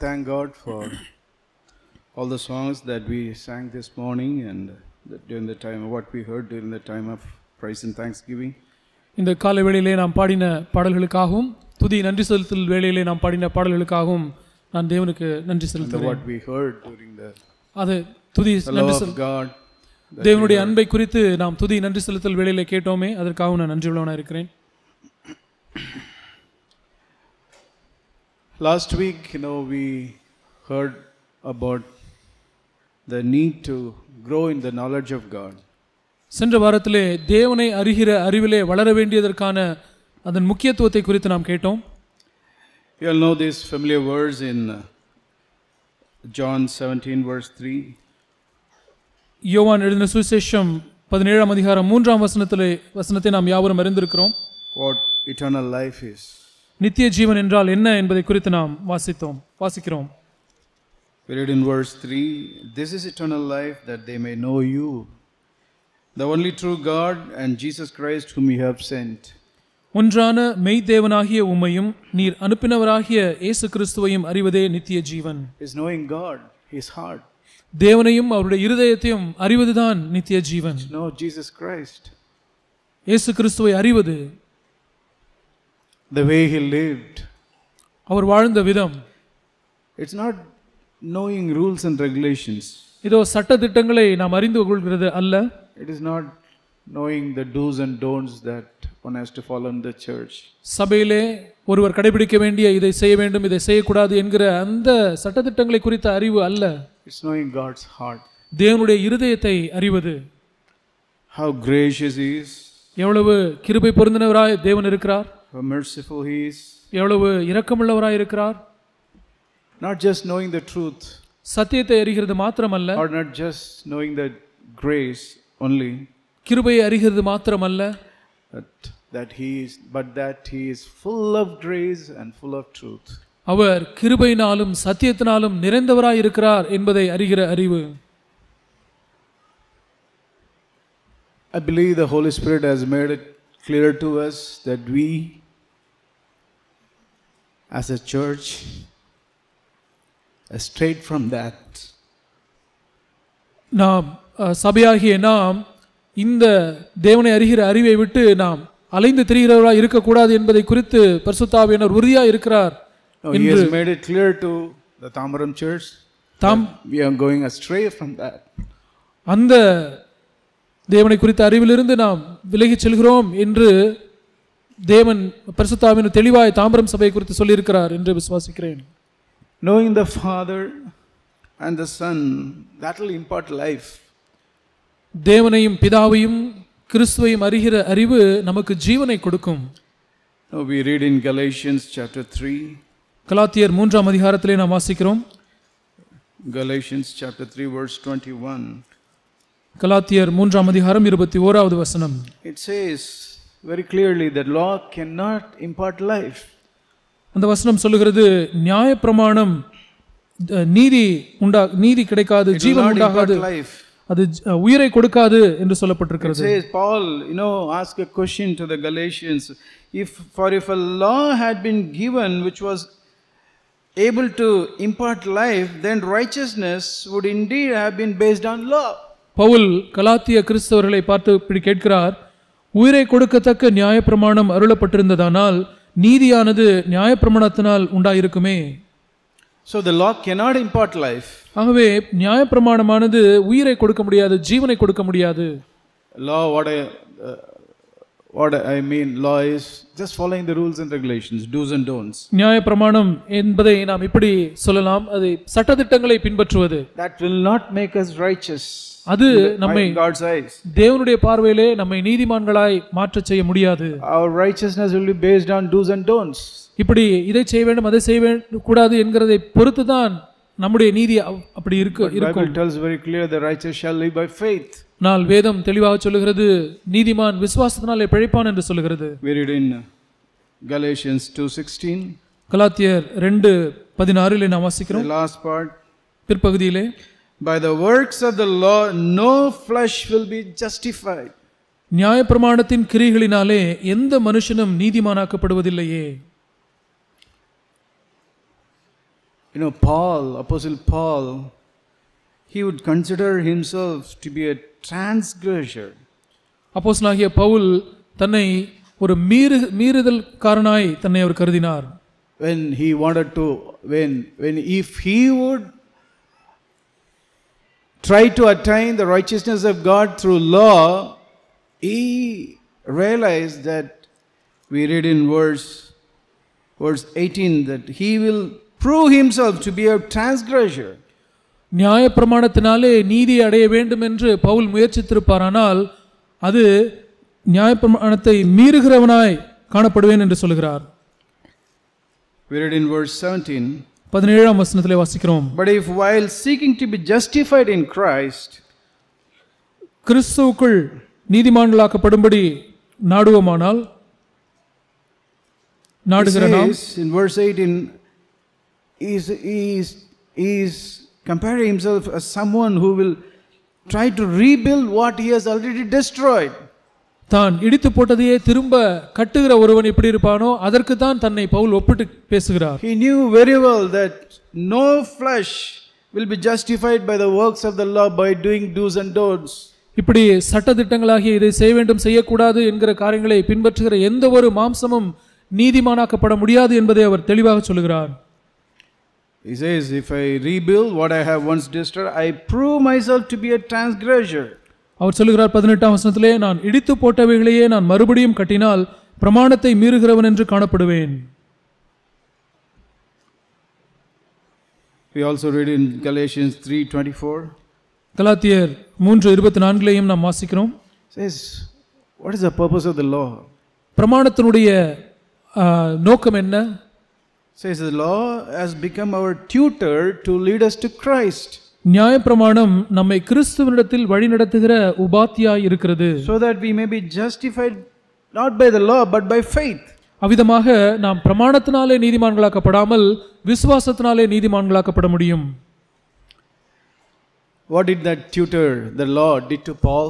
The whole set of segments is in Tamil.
thank God for all the songs that we sang this morning and during the time what we heard during the time of praise and thanksgiving. இந்த காலை வேளையிலே நாம் பாடின பாடல்களுக்காகவும் துதி நன்றி செலுத்தல் வேளையிலே நாம் பாடின பாடல்களுக்காகவும் நான் தேவனுக்கு நன்றி செலுத்துகிறேன். What we heard during the அது துதி நன்றி செலுத்தல் தேவனுடைய அன்பை குறித்து நாம் துதி நன்றி செலுத்தல் வேளையிலே கேட்டோமே, அதற்காக நான் நன்றி உள்ளவனாக இருக்கிறேன். Last week, we heard about the need to grow in the knowledge of God. சென்ற வாரத்திலே தேவனை அறிகிற அறிவிலே வளர வேண்டியதற்கான அதன் முக்கியத்துவத்தை குறித்து நாம் கேட்டோம். You all know this familiar verse in John 17 verse 3. யோவான் எழுதின சுவிசேஷம் 17ஆம் அதிகாரம் 3ஆம் வசனத்தை நாம் யாவரும் அறிந்திருக்கிறோம். What eternal life is. நித்திய ஜீவன் என்றால் என்ன என்பதை குறித்து நாம் வாசிக்கிறோம். We read in verse 3, "This is eternal life, that they may know you, the only true God, and Jesus Christ whom you have sent." ஒன்றான மெய் தேவனாகிய உம்மையும் நீர் அனுப்பினவராகிய இயேசு கிறிஸ்துவையும் அறிவதே நித்திய ஜீவன். Is knowing God, His heart. தேவனையும் அவருடைய இருதயத்தையும் அறிவதுதான் நித்திய ஜீவன். Know Jesus Christ. இயேசு கிறிஸ்துவை அறிவது, the way He lived. அவர் வாழ்ந்த விதம். It's not knowing rules and regulations. இதோ சட்ட திட்டங்களை நாம் அறிந்து கொள்கிறது அல்ல. It is not knowing the do's and don'ts that one has to follow in the church. சபையிலே ஒருவர் கடைபிடிக்க வேண்டிய இதை செய்ய வேண்டும் இதை செய்யக்கூடாது என்கிற அந்த சட்ட திட்டங்களை குறித்த அறிவு அல்ல. It's knowing God's heart. தேவனுடைய இருதயத்தை அறிவது. How gracious He is. எவ்வளவு கிருபை பொருந்தினவராய் தேவன் இருக்கிறார். How merciful He is. எவ்வளவு இரக்கமுள்ளவராய் இருக்கிறார். Not just knowing the truth. சத்தியத்தை அறிகிறது மாத்திரமல்ல. Or not just knowing the grace only. கிருபையை அறிகிறது மாத்திரமல்ல. That He is full of grace and full of truth. அவர் கிருபையினாலும் சத்தியத்தினாலும் நிறைந்தவராய் இருக்கிறார் என்பதை அறிகிற அறிவு. I believe the Holy Spirit has made it clear to us that we as a church, straight from that, நாம் சபையாகிய நாம் இந்த தேவனை அறிகிற அறிவை விட்டு நாம் அலைந்து திரிகிறவராய் இருக்கக்கூடாது என்பதை குறித்து பரிசுத்த ஆவியானவர் உறுதியாக இருக்கிறார். He has made it clear to the Thambaram church that we are going astray from that. அந்த தேவனை குறித்த அறிவிலிருந்து நாம் விலகிச் செல்கிறோம் என்று தேவன் பரிசுத்த ஆவியானவர் தெளிவாய் தாம்பரம் சபையை குறித்து சொல்லியிருக்கிறார் என்று விசுவாசிக்கிறேன். Knowing the Father and the Son, that will impart life. தேவனையும் பிதாவையும் கிறிஸ்துவையும் அறிகிற அறிவு நமக்கு ஜீவனை கொடுக்கும். Now we read in Galatians chapter 3. கலாத்தியர் 3ஆம் அதிகாரத்திலே நாம் வாசிக்கிறோம். Galatians chapter 3 verse 21. கலாத்தியர் 3ஆம் அதிகாரம் 21வது வசனம். It says very clearly that law cannot impart life. அந்த வசனம் சொல்லுகிறது, நியாயப்பிரமாணம் நீதி கிடைக்காது, ஜீவன் உண்டாகாது, அது உயிரை கொடுக்காது என்று சொல்லப்பட்டிருக்கிறது. It says Paul, ask a question to the Galatians, if a law had been given which was able to impart life, then righteousness would indeed have been based on law. Pavul கலாத்திய கிறிஸ்தவர்களை பார்த்து இப்படி கேட்கிறார், உயிரை கொடுக்கத்தக்க நியாயப்பிரமாணம் அருளப்பட்டிருந்ததானால் நீதியானது நியாயப்பிரமாணத்தினால் உண்டாயிருக்குமே. So the law cannot impart life. ஆகவே நியாயப்பிரமாணமானது உயிரை கொடுக்க முடியாது, ஜீவனை கொடுக்க முடியாது. Law, what I mean, law is just following the rules and regulations, do's and don'ts. நியாயப்பிரமாணம் என்பதை நாம் இப்படி சொல்லலாம், அது சட்டதிட்டங்களை பின்பற்றுவது. That will not make us righteous. அது நம்மை God's eyes. தேவனுடைய பார்வையிலே நம்மை நீதிமான்களாய் மாற்ற செய்ய முடியாது. Our righteousness will be based on do's and don'ts. இப்படி இதை செய்ய வேண்டும் அதை செய்ய கூடாது என்கிறதை பொறுத்து தான் நம்முடைய நீதி அப்படி இருக்கும். Bible tells very clear the righteous shall live by faith. நாள் வேதம் தெளிவாக சொல்லுகிறது, நீதிமான் விசுவாசத்தினாலே பிழைப்பான் என்று சொல்லுகிறது. We read in Galatians 2:16. கலாத்தியர் 2:16 நாம் வாசிக்கிறோம். The last part. பிற்பகுதியிலே, by the works of the law no flesh will be justified. நியாயப்பிரமாணத்தின் கிரியைகளினாலே எந்த மனுஷனும் நீதிமானாக்கப்படுவதில்லையே. Paul, Apostle Paul, he would consider himself to be a transgressor. அப்போஸ்தலனாகிய பவுல் தன்னை ஒரு மீறுதல்காரனாய் தன்னை அவர் கருதினார். When he wanted to, if he would try to attain the righteousness of God through law, he realized that we read in verse 18 that he will prove himself to be a transgressor. நியாயப்பிரமாணத்தினாலே நீதி அடைய வேண்டும் என்று பவுல் முயற்சித்திருப்பாரானால் அது நியாயப்பிரமாணத்தை மீறுகிறவனாய் காணப்படுவேன் என்று சொல்கிறார். We read in verse 17. 17ஆம் வசனத்திலே வாசிக்கிறோம். But if while seeking to be justified in Christ, கிறிஸ்துவுக்குள் நீதிமான்களாக்கப்படும்படி நாடுவோமானால் நாடுகிற நாம், in verse 18, he is comparing himself as someone who will try to rebuild what he has already destroyed. தான் இடித்து போட்டதையே திரும்ப கட்டுகிற ஒருவன் எப்படி இருப்பானோ அதற்கு தான் தன்னை பவுல் ஒப்பிட்டு பேசுகிறார். He knew very well that no flesh will be justified by the works of the law by doing do's and don'ts. இப்படி சட்டதிட்டங்களாகிய இதை செய்ய வேண்டும் செய்யக்கூடாது என்கிற காரியங்களை பின்பற்றுகிற எந்த ஒரு மாம்சமும் நீதிமானாக்கப்பட முடியாது என்பதை அவர் தெளிவாக சொல்கிறார். He says, if I rebuild what I have once destroyed, I prove myself to be a transgressor. அவர் சொல்கிறார் 18ஆம் வசனத்திலே, நான் இடித்து போட்டவைகளையே நான் மறுபடியும் கட்டினால் பிரமாணத்தை மீறுகிறவன் என்று காணப்படுவேன். We also read in Galatians 3:24. கலாத்தியர் 3:24லையும் நாம் வாசிக்கிறோம். Says, what is the purpose of the law? பிரமாணத்தினுடைய நோக்கம் என்ன? Says the law has become our tutor to lead us to Christ. நியாயப்பிரமாணம் நம்மை கிறிஸ்துவினிடத்தில் வழிநடத்துகிற உபாத்தியாய் இருக்கிறது. So that we may be justified not by the law but by faith. அவ்விதமாக நாம் பிரமாணத்தினாலே நீதிமான்களாக்கப்படாமல் விசுவாசத்தினாலே நீதிமான்களாக்கப்பட முடியும். What did that tutor, the law, did to Paul?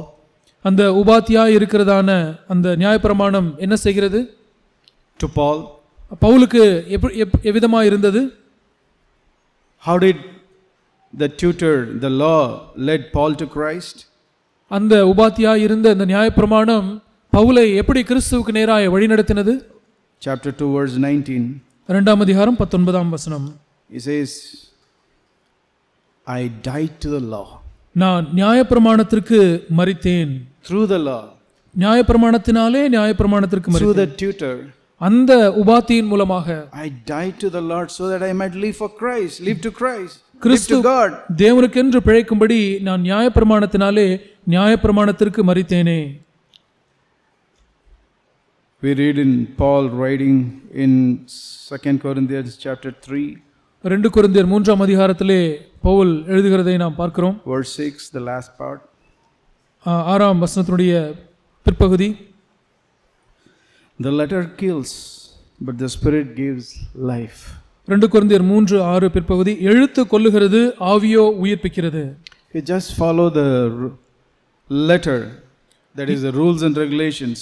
அந்த உபாத்தியாய் இருக்கிறதான அந்த நியாயப்பிரமாணம் என்ன செய்கிறது? To Paul. பவுலுக்கு எவ்விதமாக இருந்தது? How did the tutor, the law, led Paul to Christ? அந்த உபாத்தியாய் இருந்த அந்த நியாயப்பிரமாணம் பவுலை எப்படி கிறிஸ்துவுக்கு நேராக வழிநடத்தினது? Chapter 2 verse 19. 2ஆம் அதிகாரம் 19ஆம் வசனம். He says, I died to the law. நான் நியாயப்பிரமாணத்திற்கு மரித்தேன். Through the law. நியாயப்பிரமாணத்தினாலே நியாயப்பிரமாணத்திற்கு மரித்தேன். Through the tutor. அந்த உபாத்தியின் மூலமாக I died to the Lord so that I might live for Christ, live to Christ, Kristu live to God. தேவனுக்கென்று பிழைக்கும்படி நான் நியாயப்பிரமாணத்தினாலே நியாயப்பிரமாணத்திற்கு மரித்தேனே. We read in Paul writing in 2 Corinthians chapter 3. 2 கொரிந்தியர் 3ஆம் அதிகாரத்திலே பவுல் எழுதுகிறதை நாம் பார்க்கிறோம். Verse 6, the last part. 6ஆம் வசனத்தினுடைய பிற்பகுதி. The letter kills, but the spirit gives life. 2 கொரிந்தியர் 3:6 பிற்பகுதி, எழுத்து கொல்லுகிறது, ஆவியோ உயிர்ப்பிக்கிறது. You just follow the letter, that is the rules and regulations.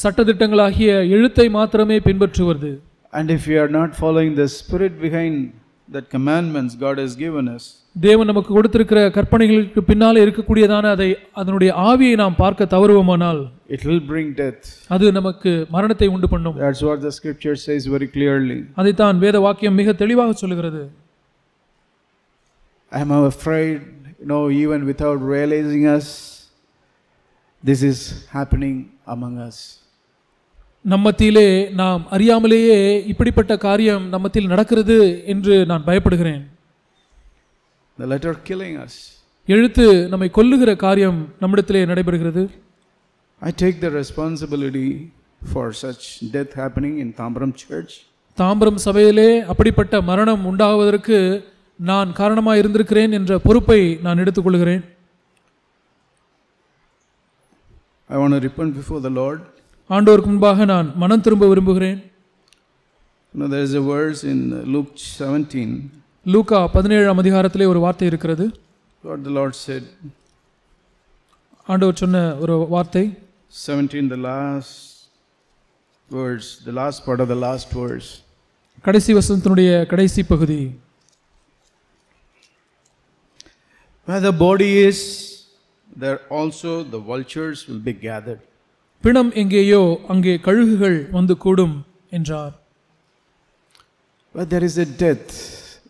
சட்டதிட்டங்களாகிய எழுத்தை மாத்திரமே பின்பற்றுவது. And if you are not following the spirit behind that commandments God has given us, தேவன் நமக்கு கொடுத்திருக்கிற கற்பனைகளுக்கு பின்னாலே இருக்கக்கூடியதான அதனுடைய ஆவியை நாம் பார்க்க தவறுவோமானால் it will bring death. அது நமக்கு மரணத்தை உண்டு பண்ணும். That's what the scripture says very clearly. அதைத்தான் வேத வாக்கியம் மிக தெளிவாக சொல்கிறது. I am afraid, even without realizing us, this is happening among us. நம்மத்திலே நாம் அறியாமலேயே இப்படிப்பட்ட காரியம் நம்மத்தில் நடக்கிறது என்று நான் பயப்படுகிறேன். The letter killing us. எழுத்து நம்மை கொல்லுகிற காரியம் நம்மிடத்திலே நடைபெறுகிறது. I take the responsibility for such death happening in Tambaram church. Tambaram சபையிலே அப்படிப்பட்ட மரணம் உண்டாவதற்கு நான் காரணமாக இருந்திருக்கிறேன் என்ற பொறுப்பை நான் எடுத்துக்கொள்கிறேன். I want to repent before the Lord. ஆண்டவருக்கு முன்பாக நான் மனம் திரும்ப விரும்புகிறேன். There is a verse in Luke 17. லூக்கா 17ஆம் அதிகாரத்திலே ஒரு வார்த்தை இருக்கிறது. What the Lord said. ஆண்டவர் சொன்ன ஒரு வார்த்தை 17, the last verse, the last part of the last verse. கடைசி வசனத்தினுடைய கடைசி பகுதி. Where the body is, there also the vultures will be gathered. பிணம் எங்கேயோ அங்கே கழுகுகள் வந்து கூடும் என்றார். Where there is a death,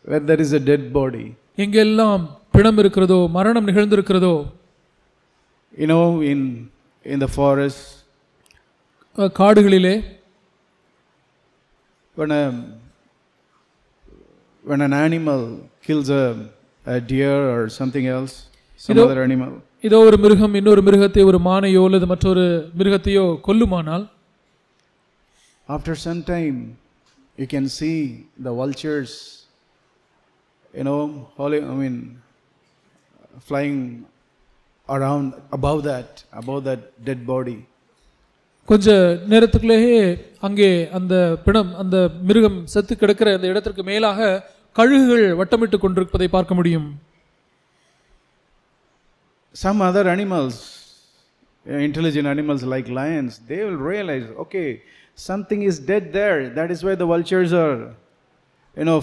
where there is a dead body, எங்கெல்லாம் பிணம் இருக்கிறதோ, மரணம் நிகழ்ந்திருக்கிறதோ, in the forest, காடுகளிலே, when an animal kills a deer or something else, some other animal, இதோ ஒரு மிருகம் இன்னொரு மிருகத்தை, ஒரு மானையோ அல்லது மற்றொரு மிருகத்தையோ கொல்லுமானால், after some time you can see the vultures flying around above that dead body. கொஞ்ச நேரத்துக்குள்ளேயே அங்கே அந்த பிணம், அந்த மிருகம் செத்து கிடக்கிற அந்த இடத்திற்கு மேலாக கழுகுகள் வட்டமிட்டு கொண்டிருப்பதை பார்க்க முடியும். Some other animals, intelligent animals like lions, they will realize, okay, something is dead there. That is why the vultures are,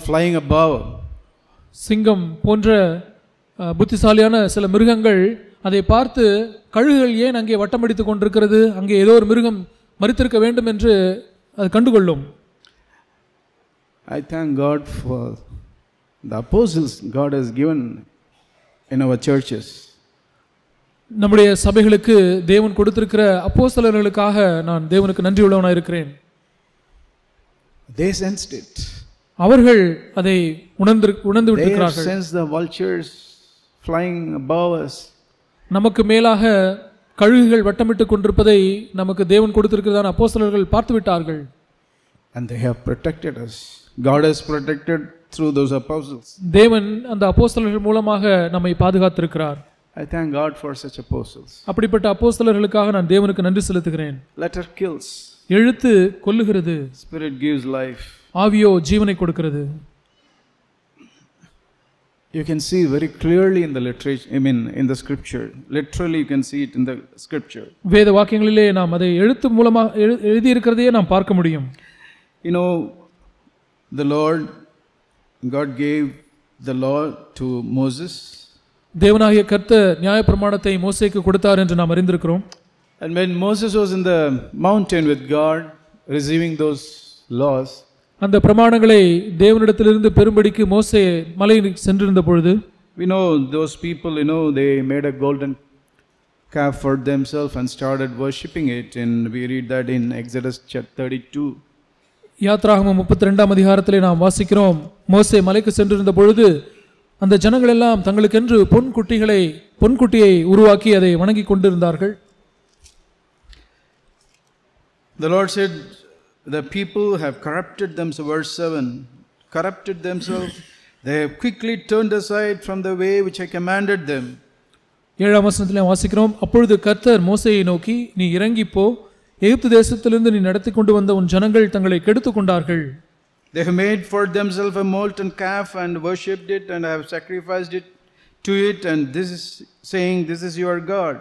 flying above. சிங்கம் போன்ற புத்திசாலியான சில மிருகங்கள் அதை பார்த்து, கழுகுகள் ஏன் அங்கே வட்டமடித்து கொண்டிருக்கிறது, அங்கே ஏதோ ஒரு மிருகம் மரித்திருக்க வேண்டும் என்று அது கண்டுகொள்ளும். I thank God for the apostles God has given in our churches. நம்முடைய சபைகளுக்கு தேவன் கொடுத்திருக்கிற அப்போஸ்தலர்களுக்காக நான் தேவனுக்கு நன்றி உள்ளவனாக இருக்கிறேன். They sensed it. அவர்கள் அதை உணர்ந்து விட்டிருக்கிறார்கள். They sensed the vultures flying above us. நமக்கு மேலாக கழுகுகள் வட்டமிட்டு கொண்டிருப்பதை நமக்கு தேவன் கொடுத்திருக்கிறதான அப்போஸ்தலர்கள் பார்த்து விட்டார்கள். And they have protected us. God has protected through those apostles. தேவன் அந்த அப்போஸ்தலர்கள் மூலமாக நம்மை பாதுகாத்திருக்கிறார். I thank God for such apostles. அப்படிப்பட்ட அப்போஸ்தலர்களுக்காக நான் தேவனுக்கு நன்றி செலுத்துகிறேன். Letter kills. எழுத்து கொல்லுகிறது. Spirit gives life. ஆவியோ ஜீவனை கொடுக்கிறது. You can see very clearly in the literature, in the scripture. Literally you can see it in the scripture. வேத வாக்கியங்களிலே நாம் அதை எழுத்து மூலமாக எழுதி இருக்கிறதையே நாம் பார்க்க முடியும். The Lord, God gave the law to Moses. தேவனாகிய கர்த்தர் நியாயப்பிரமாணத்தை மோசேக்கு கொடுத்தார் என்று நாம் அறிந்திருக்கிறோம். And when Moses was in the mountain with God, receiving those laws, அந்த பிரமாணங்களை தேவனிடத்திலிருந்து பெறும்படிக்கு மோசே மலையில் சென்றிருந்த பொழுது, we know those people, they made a golden calf for themselves and started worshipping it, and we read that in Exodus chapter 32. யாத்ராகமம் 32ஆம் அதிகாரத்திலே நாம் வாசிக்கிறோம், மோசே மலைக்கு சென்றிருந்த பொழுது அந்த ஜனங்கள் எல்லாம் தங்களுக்கென்று பொன்குட்டியை உருவாக்கி அதை வணங்கி கொண்டிருந்தார்கள். The Lord said, the people have corrupted themselves, verse 7, corrupted themselves, they have quickly turned aside from the way which I commanded them. 7ஆம் வசனத்திலே வாசிக்கிறோம், அப்பொழுது கர்த்தர் மோசேயை நோக்கி, நீ இறங்கி போ, எகிப்து தேசத்திலிருந்து நீ நடத்தி கொண்டு வந்த உன் ஜனங்கள் தங்களை கெடுத்து கொண்டார்கள். They have made for themselves a molten calf and worshipped it and have sacrificed it to it, and this is saying, this is your God.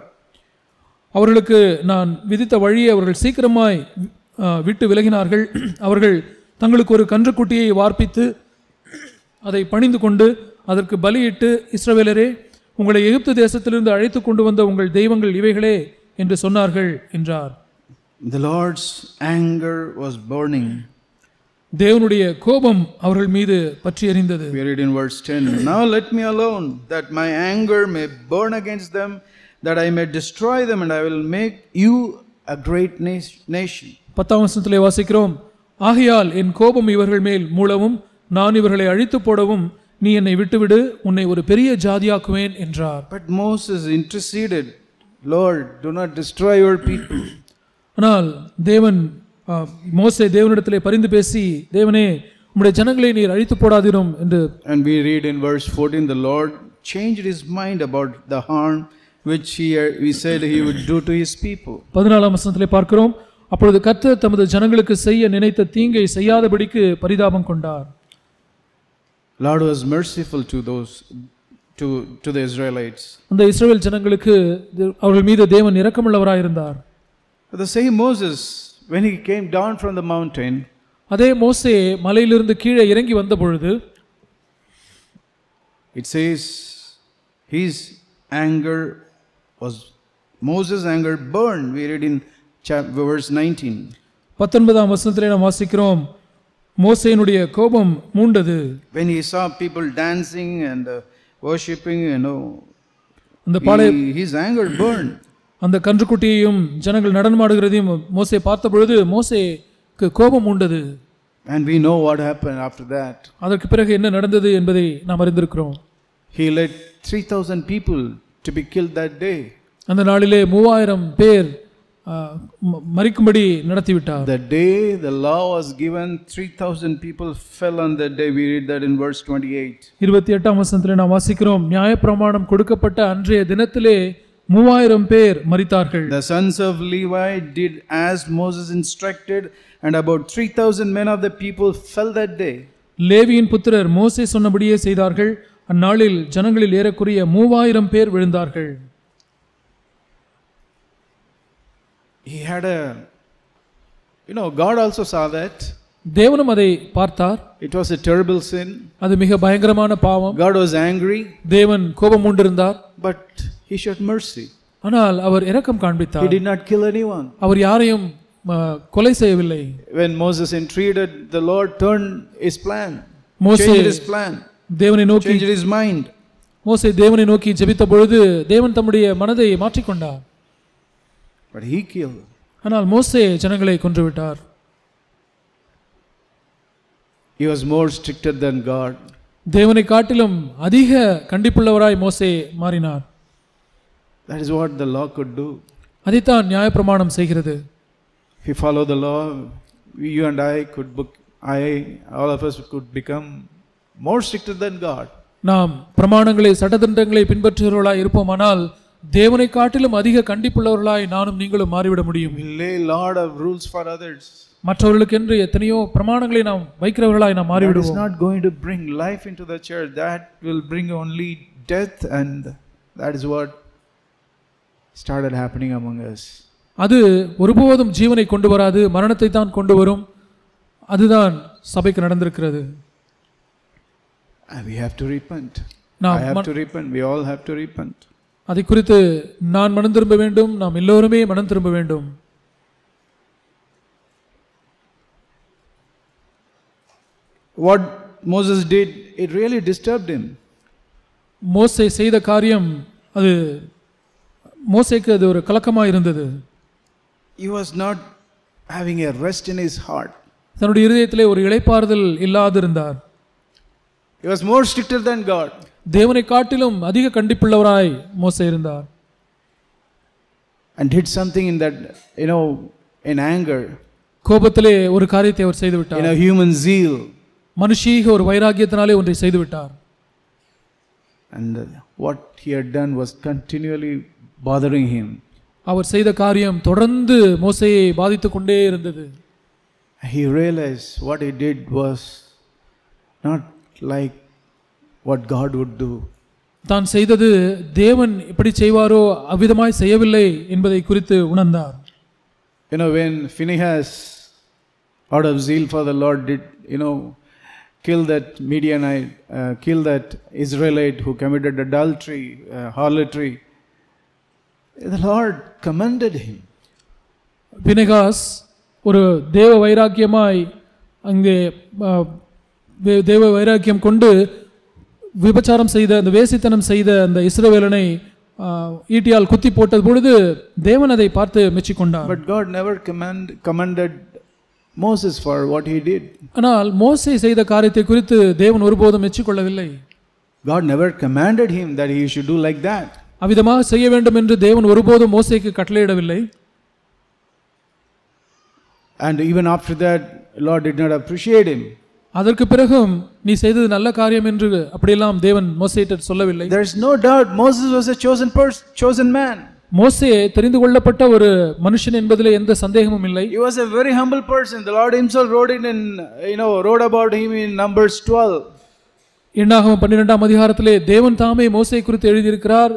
அவர்களுக்கு நான் விதித்த வழியை அவர்கள் சீக்கிரமாய் விட்டு விலகினார்கள். அவர்கள் தங்களுக்கு ஒரு கன்றுக்குட்டியை வார்ப்பித்து அதை பணிந்து கொண்டு அதற்கு பலியிட்டு, இஸ்ரவேலரே, உங்களை எகிப்து தேசத்திலிருந்து அழைத்து கொண்டு வந்த உங்கள் தெய்வங்கள் இவைகளே என்று சொன்னார்கள் என்றார். The Lord's anger was burning. தேவனுடைய கோபம் அவர்கள் மீது பற்றி எரிந்தது. We read in verse 10, now let me alone, that my anger may burn against them, that I may destroy them, and I will make you a great nation. 10ஆம் வசனத்திலே வாசிக்கிறோம், ஆகையால் என் கோபம் இவர்கள் மேல் மூளவும், நான் இவர்களை அழித்து போடவும், நீ என்னை விட்டுவிடு, உன்னை ஒரு பெரிய ஜாதியாக்குவேன் என்றார். But Moses interceded, Lord, do not destroy your people. ஆனால் மோசே தேவனிடத்திலே பரிந்து பேசி, தேவனே, உம்முடைய ஜனங்களை நீர் அழித்து போடாதிரும் என்று. And we read in verse 14, the Lord changed his mind about the harm which he said he would do to his people. 14ஆம் வசனத்திலே பார்க்கிறோம், அப்பொழுது கர்த்தர் தமது ஜனங்களுக்கு செய்ய நினைத்த தீங்கை செய்யாதபடிக்கு பரிதாபம் கொண்டார். Lord was merciful to those to the Israelites. அந்த இஸ்ரவேல் ஜனங்களுக்கு அவர்கள் மீது தேவன் இரக்கமுள்ளவராய் இருந்தார். The same Moses, when he came down from the mountain, அதே மோசே மலையிலிருந்து கீழே இறங்கி வந்த பொழுது, it says his anger was, Moses' anger burned. We read in verse 19. 19ஆம் வசனத்திலே நாம் வாசிக்கிறோம், மோசேயினுடைய கோபம் மூண்டது. When he saw people dancing and worshipping, அந்த his anger burned. அந்த கன்றுக்குட்டியையும் ஜனங்கள் நடனமாடுகிறதையும் மோசே பார்த்த பொழுது மோசேக்கு கோபம் மூண்டது. And we know what happened after that. அதற்கு பிறகு என்ன நடந்தது என்பதை நாம் அறிந்திருக்கிறோம். He led 3,000 people to be killed that day. அந்த நாளிலே 3000 பேர் மரிக்கும்படி நடத்திவிட்டார். The day the law was given, 3,000 people fell on that day. We read that in verse 28. 28ஆம் வசனத்திலே நாம் வாசிக்கிறோம், நியாயப்பிரமாணம் கொடுக்கப்பட்ட அன்றைய தினத்திலே 3000 பேர் மரித்தார்கள். The sons of Levi did as Moses instructed, and about 3,000 men of the people fell that day. லேவியின் புத்திரர் மோசே சொன்னபடியே செய்தார்கள். அந்நாளில் ஜனங்களில் ஏறக்குறைய 3000 பேர் விழுந்தார்கள். He had God also saw that. தேவனும் அதை பார்த்தார். It was a terrible sin. அது மிக பயங்கரமான பாவம். God was angry. தேவன் கோபம் கொண்டிருந்தார். But he showed mercy. ஆனால் அவர் இரக்கம் காண்பித்தார். He did not kill anyone. அவர் யாரையும் கொலை செய்யவில்லை. When Moses entreated, the Lord turned his plan. மோசே changed his plan. தேவனை நோக்கி changed his mind. மோசே தேவனை நோக்கி ஜெபித்த பொழுது தேவன் தம்முடைய மனதை மாற்றிக்கொண்டார். But he killed. ஆனால் மோசே ஜனங்களை கொன்றுவிட்டார். He was more stricter than God. தேவனை காட்டிலும் அதிக கண்டிப்புள்ளவராய் மோசே மாறினார். That is what the law could do. அதைத்தான் நியாயப்பிரமாணம் செய்கிறது. If we follow the law, you and all of us could become more stricter than God. நாம் பிரமாணங்களை சட்டதிட்டங்களை பின்பற்றுகிறவர்களாய் இருப்போமானால் தேவனை காட்டிலும் அதிக கண்டிப்புள்ளவர்களாய் நானும் நீங்களும் மாறிவிட முடியும். We lay lot of rules for others. மற்றவர்களுக்கு என்று எத்தனையோ பிரமாணங்களை நாம் வைக்கிறவர்களாய் நாம் மாறிவிடுவோம். That is not going to bring life into the church. That will bring only death, and that is what started happening among us. அது ஒருபோதும் ஜீவனை கொண்டு வராது, மரணத்தை தான் கொண்டு வரும். அதுதான் சபைக்கு நடந்திருக்கிறது. And we have to repent. I have to repent. We all have to repent. அதை குறித்து நான் மனம் திரும்ப வேண்டும், நாம் எல்லோருமே மனம் திரும்ப வேண்டும். What Moses did, it really disturbed him. மோசே செய்த காரியம் அது மோசேக்கு அது ஒரு கலக்கமாக இருந்தது. He was not having a rest in his heart. தன்னுடைய இருதயத்திலே ஒரு இளைப்பாறுதல் இல்லாதிருந்தார். He was more stricter than God. தேவனை காட்டிலும் அதிக கண்டிப்புள்ளவராய் மோசே இருந்தார். And did something in that, in anger. கோபத்திலே ஒரு காரியத்தை அவர் செய்து விட்டார். In a human zeal. மனுஷீக ஒரு வைராகியத்தினாலே ஒன்றை செய்து விட்டார். And what he had done was continually bothering him. அவர் செய்த காரியம் தொடர்ந்து மோசேயை பாதித்துக் கொண்டே இருந்தது. He realized what he did was not like what God would do. தான் செய்தது தேவன் எப்படி செய்வாரோ அவ்விதமாய் செய்யவில்லை என்பதை குறித்து உணர்ந்தார். When Phinehas, out of zeal for the Lord, did kill that Midianite, kill that Israelite who committed adultery, harlotry, the Lord commended him. Phinehas ஒரு தேவ வைராக்கியமாய் அங்கே தேவ வைராக்கியம் கொண்டு விபச்சாரம் செய்த அந்த வேசித்தனம் செய்த அந்த இஸ்ரவேலனை ஈட்டியால் குத்தி போட்டது பொழுது தேவன் அதை பார்த்து மெச்சிக்கொண்டார். But God never commended Moses for what he did. ஆனால் மோசே செய்த காரியத்தை குறித்து தேவன் ஒருபோதும் மெச்சிக்கொள்ளவில்லை. God never commanded him that he should do like that. அவ்விதமாக செய்ய வேண்டும் என்று தேவன் ஒருபோதும் மோசேக்கு கட்டளையிடவில்லை. And even after that, Lord did not appreciate him. அதற்கு பிறகும் நீ செய்தது நல்ல காரியம் என்று அப்படியெல்லாம் தேவன் மோசேயிடம் சொல்லவில்லை. There is no doubt Moses was a chosen man. மோசே தெரிந்து கொள்ளப்பட்ட ஒரு மனுஷன் என்பதிலே எந்த சந்தேகமும் இல்லை. He was a very humble person. The Lord himself wrote about him in Numbers 12. எண்ணாகமம் 12ஆம் அதிகாரத்திலே தேவன் தாமே மோசே குறித்து எழுதியிருக்கிறார்.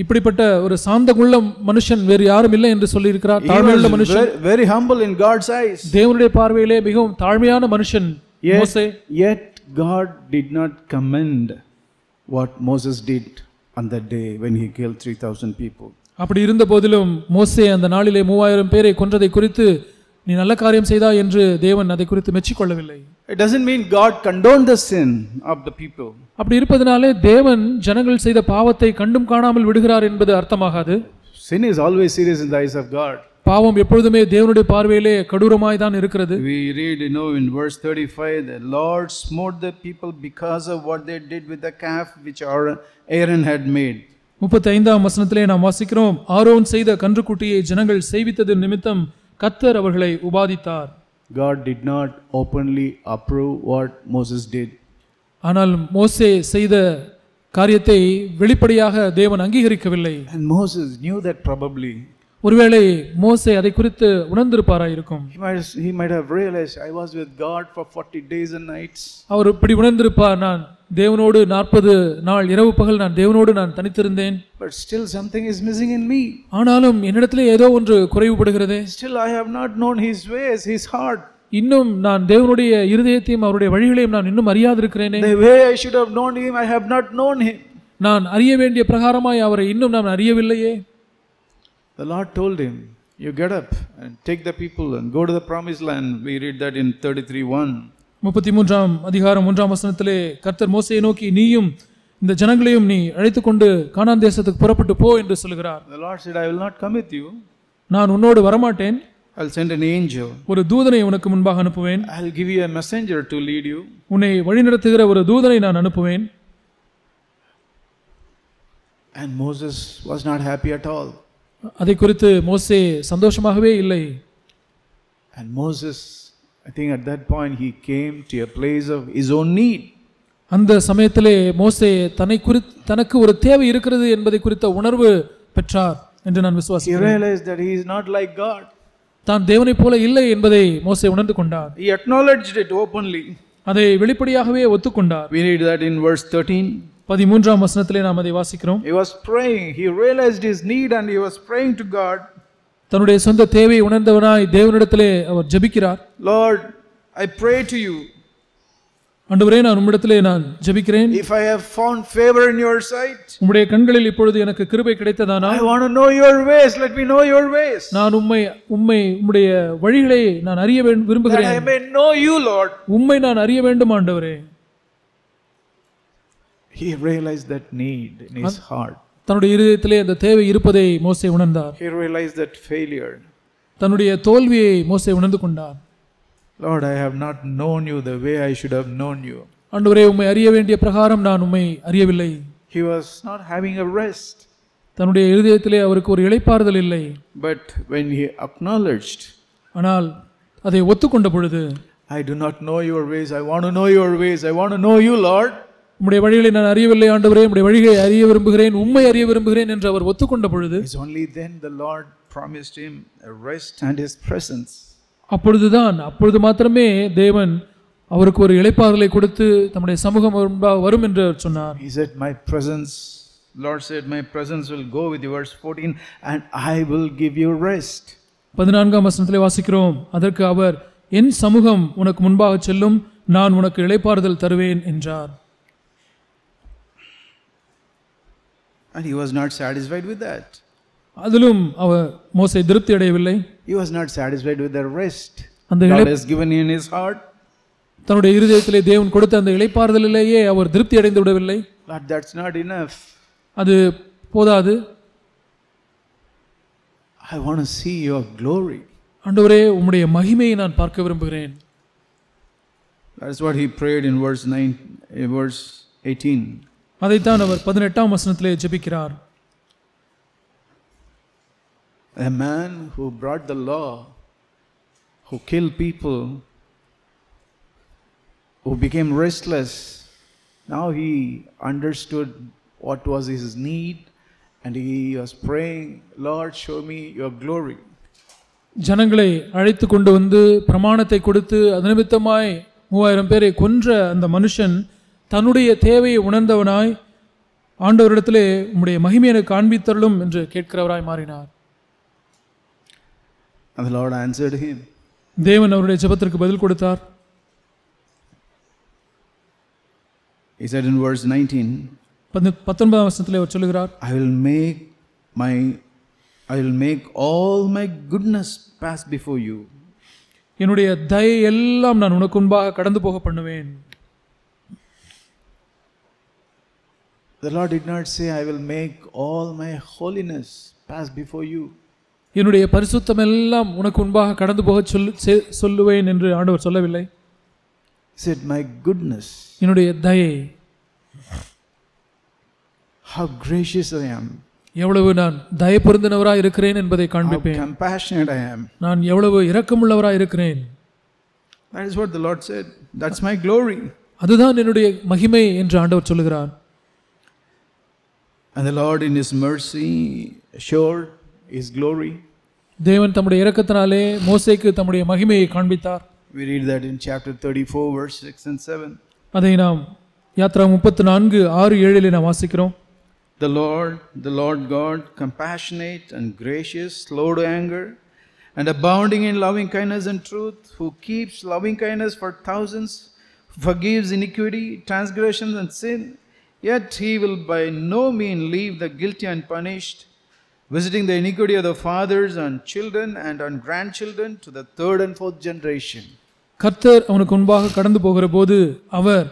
இப்படிப்பட்ட ஒரு சாந்தகுள்ள மனுஷன் வேறு யாரும் இல்லை என்று சொல்லி இருக்கிறார். தாழ்மையுள்ள மனுஷன், very humble in God's eyes. தேவனுடைய பார்வையிலே மிகவும் தாழ்மையான மனுஷன் மோசே. Yet God did not commend what Moses did on that day when he killed 3,000 people. அப்படி இருந்த போதிலும் மோசே அந்த நாளிலே 3000 பேரை கொன்றதை குறித்து நீ நல்ல காரியம் செய்தாய் என்று தேவன் அதை குறித்து மெச்சிக்கொள்ளவில்லை. It doesn't mean God condoned the sin of the people. அப்படி இருப்பதனாலே தேவன் ஜனங்கள் செய்த பாவத்தை கண்டும் காணாமல் விடுகிறார் என்பது அர்த்தமாகாது. Sin is always serious in the eyes of God. பாவம் எப்பொழுதுமே தேவனுடைய பார்வையிலே கடூரமாய் தான் இருக்கிறது. We read, in verse 35, the Lord smote the people because of what they did with the calf which Aaron had made. 35ஆம் வசனத்திலே நாம் வாசிக்கிறோம், ஆரோன் செய்த கன்றுக்குட்டியை ஜனங்கள் செய்வித்தது நிமித்தம் கர்த்தர் அவர்களை உபாதித்தார். God did not openly approve what Moses did. ஆனால் மோசே செய்த காரியத்தை வெளிப்படையாக தேவன் அங்கீகரிக்கவில்லை. And Moses knew that probably. ஒருவேளை மோசே அதை குறித்து உணர்ந்திருப்பாராயிருக்கும். He might have realized, I was with God for 40 days and nights. அவர் இப்படி உணர்ந்திருப்பார், நான் தேவனோடு 40 நாள் இரவு பகல் நான் தேவனோடு நான் தனித்திருந்தேன். But still something is missing in me. ஆனாலும் என்னிடத்திலே ஏதோ ஒன்று குறைவுபடுகிறதே. Still I have not known his ways, his heart. இன்னும் நான் தேவனுடைய இருதயத்தையும் அவருடைய வழிகளையும் நான் இன்னும் அறியாதிருக்கிறேனே. The way I should have known him, I have not known him. நான் அறிய வேண்டிய பிரகாரமாய் அவரை இன்னும் நான் அறியவில்லையே. The Lord told him, you get up and take the people and go to the promised land. We read that in 33:1. 33ஆம் அதிகாரம் 1ஆம் வசனத்திலே கர்த்தர் மோசேயை நோக்கி, நீயும் இந்த ஜனங்களையும் நீ அழைத்துக் கொண்டு கானான் தேசத்துக்கு புறப்பட்டு போ என்று சொல்கிறார். The Lord said, I will not come with you. நான் உன்னோடு வரமாட்டேன். I'll send an angel. ஒரு தூதனை உனக்கு முன்பாக அனுப்புவேன். I'll give you a messenger to lead you. உன்னை வழிநடத்துகிற ஒரு தூதனை நான் அனுப்புவேன். And Moses was not happy at all. அதை குறித்து மோசே சந்தோஷமாகவே இல்லை. And Moses, I think at that point he came to a place of his own need. அந்த சமயத்திலே மோசே தனக்கு ஒரு தேவை இருக்கிறது என்பதை குறித்த உணர்வு பெற்றார் என்று நான் விசுவாசிக்கிறேன். He realized that he is not like God. தான் தேவனைப் போல இல்லை என்பதை மோசே உணர்ந்து கொண்டார். He acknowledged it openly. அதை வெளிப்படையாகவே ஒத்துக்கொண்டார். We read that in verse 13. 13ஆம் வசனத்திலே நாம் அதை வாசிக்கிறோம். He was praying. He realized his need and he was praying to God. தன்னுடைய சொந்த தேவையை உணர்ந்தவனாய் தேவனிடத்திலே அவர் ஜெபிக்கிறார். Lord, I pray to you. ஆண்டவரே, நான் உம்மிடத்திலே நான் ஜெபிக்கிறேன். If I have found favor in your sight, உம்முடைய கண்களில் இப்பொழுது எனக்கு கிருபை கிடைத்ததானால், I want to know your ways. Let me know your ways. நான் உம்முடைய வழிகளை நான் அறிய விரும்புகிறேன். That I may know you, Lord. உம்மை நான் அறிய வேண்டும் ஆண்டவரே. He realized that need in his heart. தன்னுடைய இதயத்திலே அந்த தேவை இருப்பதை மோசே உணர்ந்தார். He realized that failure. தன்னுடைய தோல்வியை மோசே உணர்ந்து கொண்டார். Lord, I have not known you the way I should have known you. ஆண்டவரே, உம்மை அறிய வேண்டிய பிரகாரம் நான் உம்மை அறியவில்லை. He was not having a rest. தன்னுடைய இதயத்திலே அவருக்கு ஒரு இளைப்பாறுதல் இல்லை. But when he acknowledged, ஆனால் அதை ஒத்துக்கொண்ட பொழுது, I do not know your ways. I want to know your ways. I want to know you, Lord. உம்முடைய வழிகளை நான் அறியவில்லை ஆண்டவரே, உம்முடைய வழிகளை அறிய விரும்புகிறேன், உம்மை அறிய விரும்புகிறேன் என்று அவர் ஒத்துக்கொண்ட பொழுது, It's only then the Lord promised him a rest and his presence. அப்பொழுது மாத்திரமே தேவன் அவருக்கு ஒரு இளைப்பாறுதலை கொடுத்து தம்முடைய சமூகம் வரும் என்று சொன்னார். He said, my presence, Lord said, my presence will go with you, verse 14, and I will give you rest. 14ஆம் வசனத்திலே வாசிக்கிறோம், அதற்கு அவர், என் சமூகம் உனக்கு முன்பாக செல்லும், நான் உனக்கு இளைப்பாறுதல் தருவேன் என்றார். And he was not satisfied with that. அதிலும் மோசே திருப்தி அடையவில்லை. He was not satisfied with the rest அந்த God has given in his heart. தன்னுடைய இருதயத்திலே தேவன் கொடுத்த அந்த இளைப்பாறுதலிலேயே அவர் திருப்தி அடைந்து விடவில்லை. Lord, that's not enough. அது போதாது. I want to see your glory. ஆண்டவரே, உம்முடைய மகிமையை நான் பார்க்க விரும்புகிறேன். That's what he prayed in verse 18. அதைத்தான் அவர் 18ஆம் வசனத்திலே ஜெபிக்கிறார். A man who brought the law, who killed people, who became restless, now he understood what was his need and he was praying, Lord, show me your glory. ஜனங்களை அழைத்து கொண்டு வந்து பிரமாணத்தை கொடுத்து அது நிமித்தமாய் 3000 பேரை கொன்ற அந்த மனுஷன் தன்னுடைய தேவையை உணர்ந்தவனாய் ஆண்டவரிடத்திலே உம்முடைய மகிமையை எனக்கு காண்பித்தருளும் என்று கேட்கிறவராய் மாறினார். And the Lord answered him. தேவன் அவருடைய ஜெபத்திற்கு பதில் கொடுத்தார். He said in verse 19, 19ஆம் வசனத்திலே அவர் சொல்கிறார், I will make all my goodness pass before you. என்னுடைய தயை எல்லாம் நான் உனக்கு முன்பாக கடந்து போக பண்ணுவேன். The Lord did not say, I will make all my holiness pass before you. என்னுடைய பரிசுத்தம் எல்லாம் உனக்கு முன்பாக கடந்து போக சொல்லுவேன் என்று ஆண்டவர் சொல்லவில்லை. He said, my goodness. என்னுடைய தயை. How gracious I am. எவ்வளவு நான் தயை பொருந்தினவராய் இருக்கிறேன் என்பதை காண்பிப்பேன். How compassionate I am. நான் எவ்வளவு இரக்கமுள்ளவராய் இருக்கிறேன். That is what the Lord said. That's my glory. அதுதான் என்னுடைய மகிமை என்று ஆண்டவர் சொல்லுகிறார். And the Lord in his mercy showed his glory. தேவன் தம்முடைய இரக்கத்தினாலே மோசேக்கு தம்முடைய மகிமையை காண்பித்தார். We read that in chapter 34 verse 6 and 7. அதை நாம் யாத்ரா 34:6-7 நாம் வாசிக்கிறோம். The Lord God, compassionate and gracious, slow to anger, and abounding in loving kindness and truth, who keeps loving kindness for thousands, forgives iniquity, transgressions and sin, yet he will by no means leave the guilty unpunished, visiting the iniquity of the fathers on children and on grandchildren to the third and fourth generation. கர்த்தர் அவனுக்கு முன்பாக கடந்து போகிற போது அவர்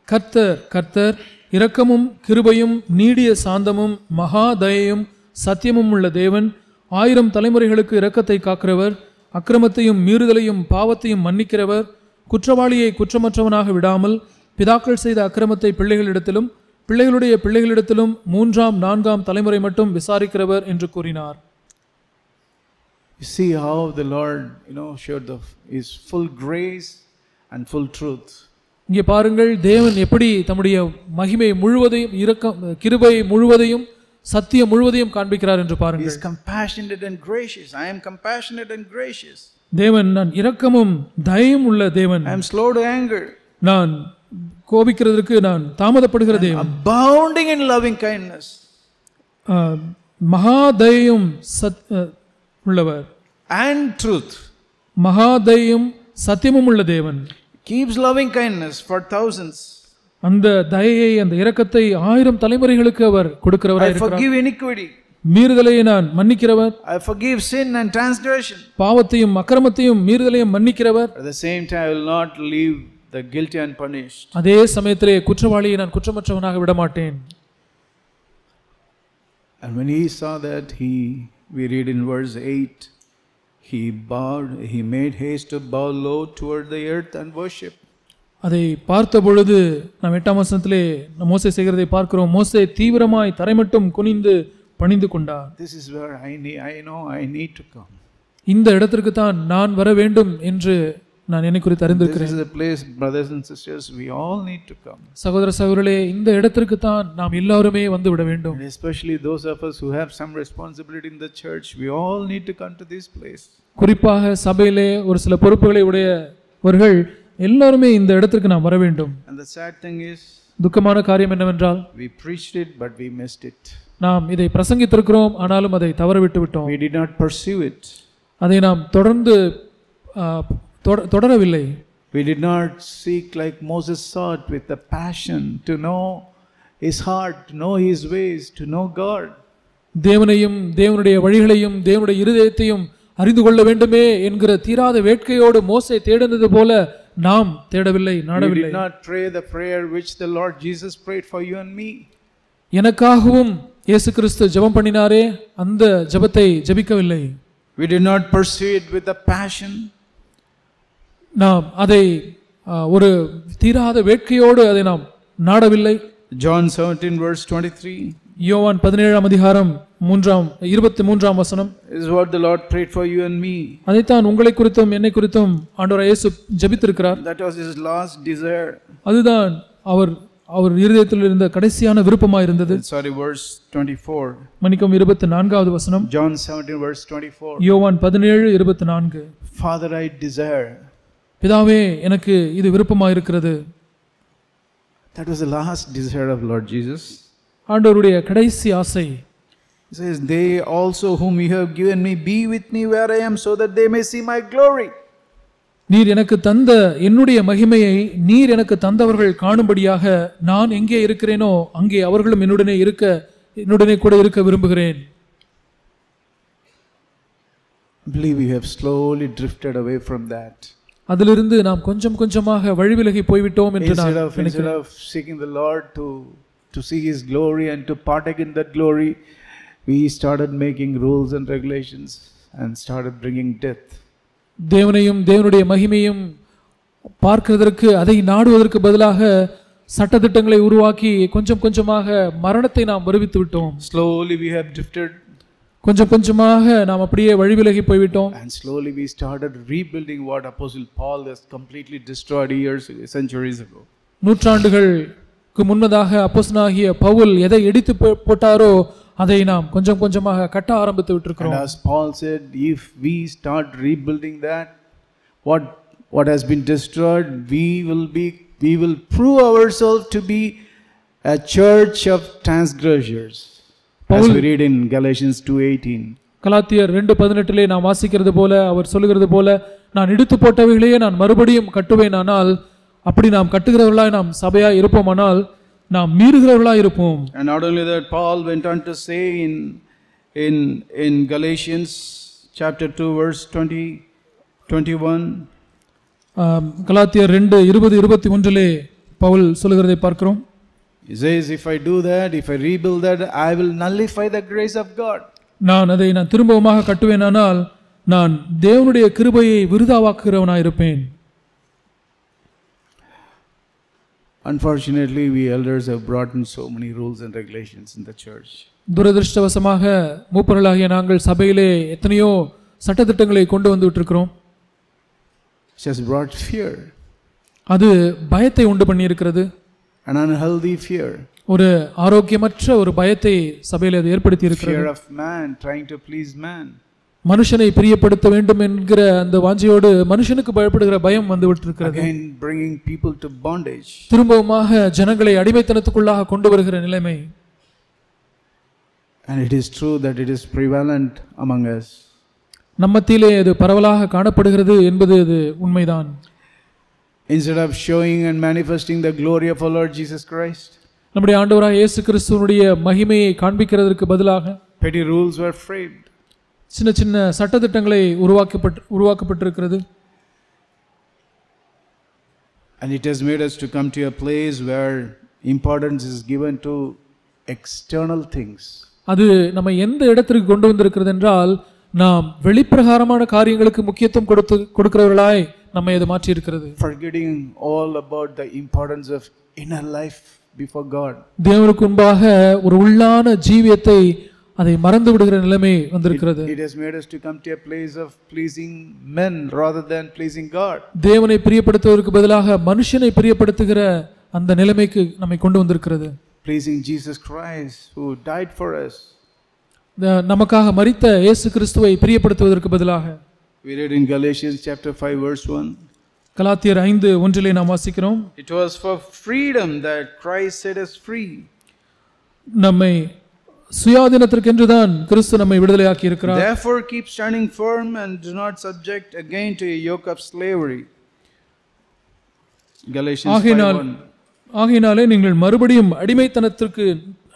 கர்த்தர் இரக்கமும் கிருபையும் நீடிய சாந்தமும் மகா தயையும் சத்தியமும் உள்ள தேவன், 1000 தலைமுறைகளுக்கு இரக்கத்தை காக்கிறவர், அக்கிரமத்தையும் மீறுதலையும் பாவத்தையும் மன்னிக்கிறவர், குற்றவாளியை குற்றமற்றவனாக விடாமல் பிதாக்கள் செய்த அக்கிரமத்தை பிள்ளைகளிடத்திலும் பிள்ளைகளுடைய பிள்ளைகளிடத்திலும் 3ஆம் 4ஆம் தலைமுறை மட்டும் விசாரிக்கிறவர் என்று கூறினார். You see how the Lord, showed his full grace and full truth. இங்கே பாருங்கள், தேவன் எப்படி தம்முடைய மகிமை முழுவதையும் இரக்கம் கிருபை முழுவதையும் சத்தியம் முழுவதையும் காண்பிக்கிறார் என்று பாருங்கள். He is compassionate and gracious. I am compassionate and gracious. தேவன் நான் இரக்கமும் தயையும் உள்ள தேவன். I am slow to anger. நான் கோபிக்கிறதற்கு நான் தாமதப்படுகிற தேவன். Abounding in loving kindness. மகா தயையும் உள்ளவர். And truth. மகா தயையும் சத்தியமும் உள்ள தேவன். Keeps loving kindness for thousands. அந்த தயையை அந்த இரக்கத்தை 1000 தலைமுறைகளுக்கு அவர் கொடுக்கிறவராய் இருக்கிறார். I forgive iniquity. மீறுதலை நான் மன்னிக்கிறவர். I forgive sin and transgression. பாவத்தையும் அக்கிரமத்தையும் மீறுதலையும் மன்னிக்கிறவர். At the same time I will not leave the guilty unpunished. அதே சமயத்திலே குற்றவாளியை நான் குற்றமற்றவனாக விட மாட்டேன். And when he saw that, we read in verse 8, he made haste to bow low toward the earth and worship. அதை பார்த்த பொழுது நாம் 8ஆம் வசனத்திலே மோசே செய்கிறதை பார்க்கிறோம். மோசே தீவிரமாய் தரைமட்டும் குனிந்து பணிந்து கொண்டார். This is where I know I need to come. இந்த இடத்திற்கு தான் நான் வர வேண்டும் என்று நான் என்னை குறித்து அறிந்திருக்கிறேன். This is a place, brothers and sisters, we all need to come. சகோதர சகோதரிகளே, இந்த இடத்திற்கு தான் நாம் எல்லாருமே வந்து விட வேண்டும். And especially those of us who have some responsibility in the church, we all need to come to this place. குறிப்பாக சபையிலே ஒரு சில பொறுப்புகளை உடையவர்கள் எல்லாருமே இந்த இடத்திற்கு நாம் வர வேண்டும். And the sad thing is, துக்கமான காரியம் என்னவென்றால், we preached it but we missed it. நாம் இதை பிரசங்கித்திருக்கிறோம், ஆனாலும் அதை தவறவிட்டு விட்டோம். We did not pursue it. அதை நாம் தொடரவில்லை. We did not seek like Moses sought with a passion to know his heart, to know his ways, to know God. தேவனையும் தேவனுடைய வழிகளையும் தேவனுடைய இருதயத்தையும் அறிந்து கொள்ள வேண்டுமே என்கிற தீராத வேட்கையோடு மோசே தேடினது போல நாம் தேடவில்லை, நாடவில்லை. We did not pray the prayer which the Lord Jesus prayed for you and me. எனக்காகவும் இயேசு கிறிஸ்து ஜெபம் பண்ணினாரே, அந்த ஜெபத்தை ஜெபிக்கவில்லை. We did not pursue it with a passion. நாம் அதை ஒரு தீராத வேட்கையோடு அதை நாம் நாடவில்லை. John 17 verse 23. யோவான் 17ஆம் அதிகாரம் 23ஆம் வசனம். Is what the Lord prayed for you and me. அதைத்தான் உங்களை குறித்தும் என்னை குறித்தும் ஆண்டவர் இயேசு ஜெபித்திருக்கிறார். That was his last desire. அதுதான் அவர் இருதயத்தில் இருந்த கடைசியான விருப்பமாக இருந்தது. Sorry, verse 24. மன்னிக்கவும், 24வது வசனம். John 17 verse 24. யோவான் 17:24. Father, I desire. பிதாவே, எனக்கு இது விருப்பமாக இருக்கிறது. That was the last desire of Lord Jesus. ஆண்டவருடைய கடைசி ஆசை. He says, they also whom you have given me be with me where I am, so that they may see my glory நீர் எனக்கு தந்த என்னுடைய மகிமையை நீர் எனக்கு தந்தவர்கள் காணும்படியாக நான் எங்கே இருக்கிறேனோ அங்கே அவர்களும் என்னுடனே கூட இருக்க விரும்புகிறேன். I believe we have slowly drifted away from that. அதிலிருந்து நாம் கொஞ்சம் கொஞ்சமாக வழிவிலகி போய்விட்டோம் என்று நான் Instead நினைக்கிறேன். of seeking the Lord to see His glory and to partake in that glory, we started making rules and regulations and started bringing death. தேவனையும் தேவனுடைய மகிமையும் பார்க்கிறதற்கு அதை நாடுவதற்கு பதிலாக சட்டதிட்டங்களை உருவாக்கி கொஞ்சம் கொஞ்சமாக மரணத்தை நாம் வருவித்து விட்டோம். Slowly we have drifted. கொஞ்சம் கொஞ்சமாக நாம் அப்படியே வழிவிலகி போய்விட்டோம். And slowly we started rebuilding what Apostle Paul has completely destroyed centuries ago. நூற்றாண்டுகளுக்கு முன்னதாக அப்போஸ்தலனாகிய பவுல் எதை இடித்து போட்டாரோ அதை நாம் கொஞ்சம் கொஞ்சமாக கட்ட ஆரம்பித்து விட்டிருக்கிறோம். And as Paul said, if we start rebuilding that, what has been destroyed, we will prove ourselves to be a church of transgressors. As we read in Galatians 2:18. கலாத்தியர் 2:18 நாம் வாசிக்கிறது போல அவர் சொல்லுகிறது போல நான் இடித்து போட்டவைகளையே நான் மறுபடியும் கட்டுவேனானால் அப்படி நாம் கட்டுகிறவர்களாய் நாம் சபையாய் இருப்போமானால் நாம் மீறுகிறவர்களாய் இருப்போம். And not only that, Paul went on to say in Galatians chapter 2 verse 20-21. கலாத்தியர் 2:20-21 பவுல் சொல்லுகிறதை பார்க்கிறோம். He says, if I do that, if I rebuild that, I will nullify the grace of God. நான் திரும்பவுமாக கட்டுவேனானால் நான் தேவனுடைய கிருபையை விருதாவாக்குகிறவனாய் இருப்பேன். Unfortunately, we elders have brought in so many rules and regulations in the church. துரதிருஷ்டவசமாக மூப்பர்களாகிய நாங்கள் சபையிலே எத்தனையோ சட்டதிட்டங்களை கொண்டு வந்து விட்டிருக்கிறோம். It has brought fear. அது பயத்தை உண்டு பண்ணி இருக்கிறது. An unhealthy fear. ஒரு ஆரோக்கியமற்ற ஒரு பயத்தை சபையில் அது ஏற்படுத்தி இருக்கிறது. Fear of man trying to please man. மனுஷனை பிரியப்படுத்த வேண்டும் என்கிற அந்த வாஞ்சையோடு மனுஷனுக்கு பயப்படுகிற பயம் வந்து விட்டிருக்கிறது. Again bringing people to bondage. திரும்பவுமாக ஜனங்களை அடிமைத்தனத்துக்குள்ளாக கொண்டு வருகிற நிலைமை. And it is true that it is prevalent among us. நம்மத்திலே அது பரவலாக காணப்படுகிறது என்பது அது உண்மைதான். Instead of showing and manifesting the glory of our Lord Jesus Christ, நம்முடைய ஆண்டவராகிய இயேசு கிறிஸ்துவினுடைய மகிமையை காண்பிக்கிறதற்கு பதிலாக petty rules were framed. சின்ன சின்ன சட்டதிட்டங்களை உருவாக்கப்பட்டிருக்கிறது. And it has made us to come to a place where importance is given to external things. அது நம்ம எந்த இடத்திற்கு கொண்டு வந்திருக்கிறது என்றால் நாம் வெளிப்பிரகாரமான காரியங்களுக்கு முக்கியத்துவம் கொடுக்கிறவர்களாய் நம்மை அது மாற்றி இருக்கிறது. Forgetting all about the importance of inner life before God. தேவனுக்கு முன்பாக ஒரு உள்ளான ஜீவியத்தை அதை மறந்து விடுகிற நிலைமை வந்திருக்கிறது. It has made us to come to a place of pleasing men rather than pleasing God. தேவனை பிரியப்படுத்துவதற்கு பதிலாக மனுஷனை பிரியப்படுத்துகிற அந்த நிலைமைக்கு நம்மை கொண்டு வந்திருக்கிறது. Pleasing Jesus Christ who died for us. நமக்காக மரித்த இயேசு கிறிஸ்துவை பிரியப்படுத்துவதற்கு பதிலாக We read in Galatians chapter 5 verse 1. கலாத்தியர் 5:1 நாம் வாசிக்கிறோம். It was for freedom that Christ set us free. நம்மை சுயாதீனத்திற்கு தான் கிறிஸ்து நம்மை விடுதலையாக்கி இருக்கிறார். Therefore keep standing firm and do not subject again to a yoke of slavery. Galatians 5:1. ஆகையினாலே நீங்கள் மறுபடியும்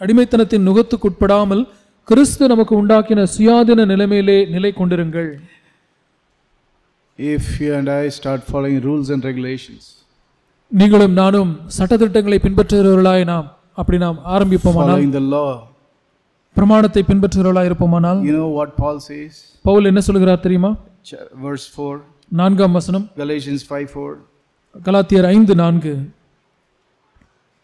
அடிமைத்தனத்தின் நுகத்துக்கு உட்படாமல் கிறிஸ்து நமக்கு உண்டாக்கின சுயாதீன நிலைமையிலே நிலை கொண்டிருங்கள். If you and I start following rules and regulations, நீங்களும் நானும் சட்டதிட்டங்களை பின்பற்றுகிறவர்களாய் நாம் ஆரம்பிப்போமானால், following the law, பிரமாணத்தை பின்பற்றுகிறவர்களாய் இருப்போமானால், you know what Paul says? Pavul என்ன சொல்கிறார் தெரியுமா? Verse 4, 4ஆம் வசனம், Galatians 5:4. கலாத்தியர் 5:4.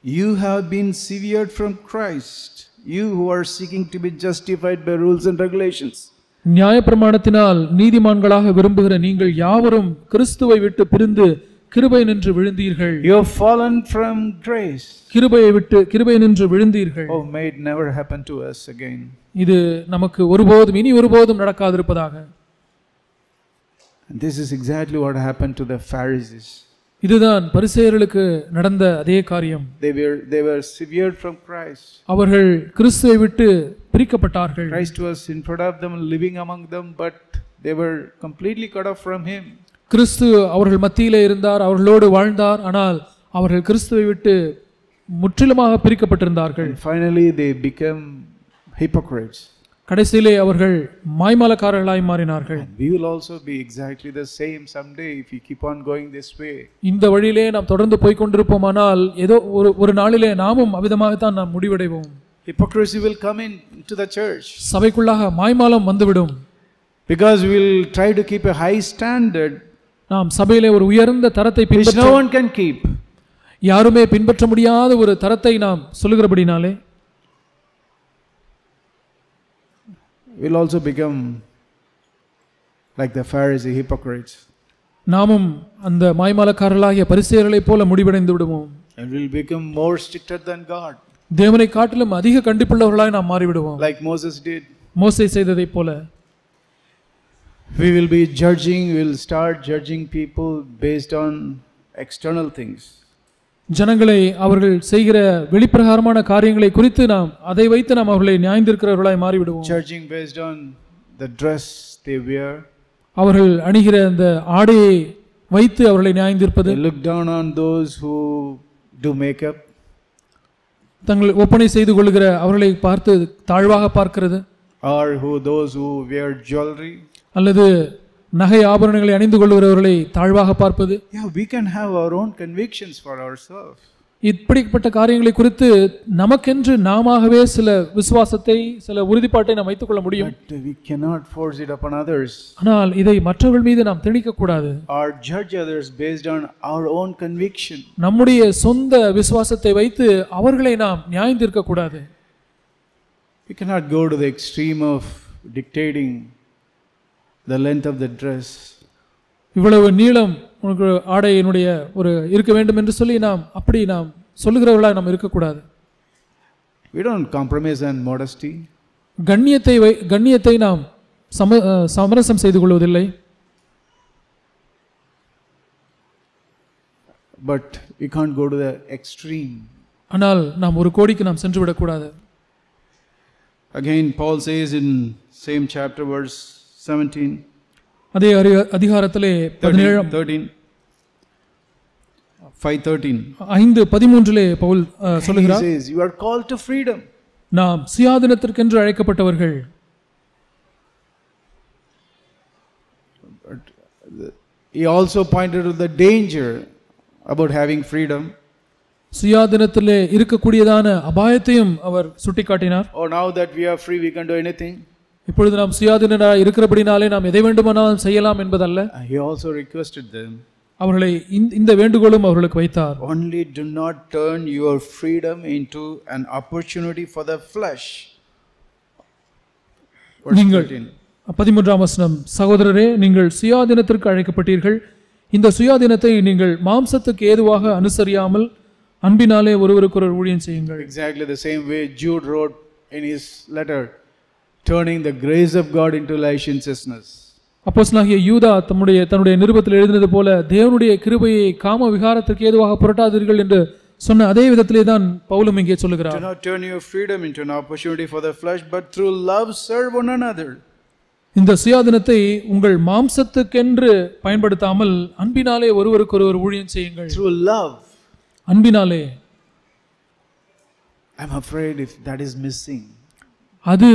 You have been severed from Christ, you who are seeking to be justified by rules and regulations. நியாயப்பிரமாணத்தினால் நீதிமான்களாக விரும்புகிற நீங்கள் யாவரும் கிறிஸ்துவை விட்டு பிரிந்து கிருபை நின்று விழுந்தீர்கள். You have fallen from grace. கிருபை நின்று விழுந்தீர்கள். Oh, may it never happen to us again. இது நமக்கு இனி ஒருபோதும் நடக்காதிருப்பதாக. This is exactly what happened to the Pharisees. இதுதான் பரிசேயர்களுக்கு நடந்த அதே காரியம். They were severed from Christ. அவர்கள் கிறிஸ்துவை விட்டு பிரிக்கப்பட்டார்கள். Christ was in front of them, living among them, but they were completely cut off from him. கிறிஸ்து அவர்கள் மத்தியிலே இருந்தார், அவர்களோடு வாழ்ந்தார். ஆனால் அவர்கள் கிறிஸ்துவை விட்டு முற்றிலுமாக பிரிக்கப்பட்டிருந்தார்கள். And finally they become hypocrites. கடைசியிலே அவர்கள் மாய்மாலக்காரர்களாய் மாறினார்கள். We will also be exactly the same someday if we keep on going this way. இந்த வழியிலே நாம் தொடர்ந்து போய் கொண்டிருப்போமானால் ஏதோ ஒரு நாளிலே நாமும் அவிதமாகத்தான் நாம் முடிவடைவோம். Hypocrisy will come into the church. சபைக்குள்ளாக மாய்மாலம் வந்துவிடும். Because we will try to keep a high standard நாம் சபையிலே ஒரு உயர்ந்த தரத்தை which பின்பற்ற no one can keep. யாருமே பின்பற்ற முடியாத ஒரு தரத்தை நாம் சொல்லுகிறபடினாலே We'll also become like the Pharisee hypocrites. நாமும் அந்த மாய்மாலக்காரர்களாகிய பரிசேயர்களைப் போல முடிவடைந்து விடுவோம். And we'll become more stricter than God. தேவனை காட்டிலும் அதிக கண்டிப்புள்ளவர்களாய் நாம் மாறிவிடுவோம். Like Moses did. மோசே செய்ததைப் போல We will be judging, we'll start judging people based on external things. ஜனங்களை அவர்கள் செய்கிற வெளிப்பிரகாரமான காரியங்களை குறித்து நாம் அதை வைத்து நாம் அவர்களை நியாயந்திருக்கிறவர்களாய் மாறிவிடுவோம். Judging based on the dress they wear. அவர்கள் அணிகிற அந்த ஆடையை வைத்து அவர்களை நியாயந்திருப்பது. They look down on those who do makeup. தங்கள் ஒப்பனை செய்து கொள்கிற அவர்களை பார்த்து தாழ்வாக பார்க்கிறது. Or those who wear jewelry. அல்லது நகை ஆபரணங்களை அணிந்து கொள்கிறவர்களை தாழ்வாக பார்ப்பது. Yeah, we can have our own convictions for ourselves. இப்படிப்பட்ட காரியங்களை குறித்து நமக்கென்று நாமவே சில விசுவாசத்தை சில உறுதிப்பாட்டை நாம் வைத்துக் கொள்ள முடியும். But we cannot force it upon others. ஆனால் இதை மற்றவர்கள் மீது நாம் திணிக்க கூடாது. Or judge others based on our own conviction. நம்முடைய சொந்த விசுவாசத்தை வைத்து அவர்களை நாம் நியாயந்திருக்க கூடாது. We cannot go to the extreme of dictating the length of the dress. இவ்வளவு நீளம் உனக்கு ஆடையினுடைய ஒரு இருக்க வேண்டும் என்று சொல்லி நாம் அப்படி நாம் சொல்லுகிறவர்களாக நாம் இருக்கக்கூடாது. We don't compromise on modesty. கண்ணியத்தை நாம் சமரசம் செய்து கொள்வதில்லை. But we can't go to the extreme. ஆனால் நாம் ஒரு கோடிக்கு நாம் சென்று விடக்கூடாது. Again Paul says in same chapter verse 17. அதே அதிகாரத்திலே 5:13 5:13 பவுல் சொல்லுகிறார், he says you are called to freedom. நாம் சுயாதீனத்திற்கென்று அழைக்கப்பட்டவர்கள். He also pointed to the danger about having freedom. சுயாதீனத்திலே இருக்கக்கூடியதான அபாயத்தையும் அவர் சுட்டிக்காட்டினார். Oh, now that we are free we can do anything. இப்பொழுது நாம் சுயாதீனராக இருக்கிறபடினாலே நாம் எதை வேண்டுமானாலும் செய்யலாம் என்பதல்ல. He also requested them, அவர்களை இந்த வேண்டுகோளும் அவர்களுக்கு வைத்தார். only do not turn your freedom into an opportunity for the flesh. நீங்கள் 13ஆம் வசனம், சகோதரரே நீங்கள் சுயாதீனத்திற்கு அழைக்கப்பட்டீர்கள். இந்த சுயாதீனத்தை நீங்கள் மாம்சத்துக்கு ஏதுவாக அனுசரியாமல் அன்பினாலே ஒருவருக்கொருவர் ஊழியம் செய்யுங்கள். Exactly the same way Jude wrote in his letter, turning the grace of God into licentiousness. அப்போஸ்தலனாகிய யூதா தன்னுடைய நிருபத்தில் எழுதினது போல தேவனுடைய கிருபையை காம விகாரத்திற்கு ஏதுவாக புரட்டாதீர்கள் என்று சொன்ன அதே விதத்திலே தான் பவுலும் இங்கே சொல்லுகிறார். Do not turn your freedom into an opportunity for the flesh, but through love serve one another. இந்த சுயாதீனத்தை உங்கள் மாம்சத்துக்கென்று பயன்படுத்தாமல் அன்பினாலே ஒருவருக்கொருவர் ஊழியம் செய்யுங்கள். Through love. அன்பினாலே. I'm afraid if that is missing. அது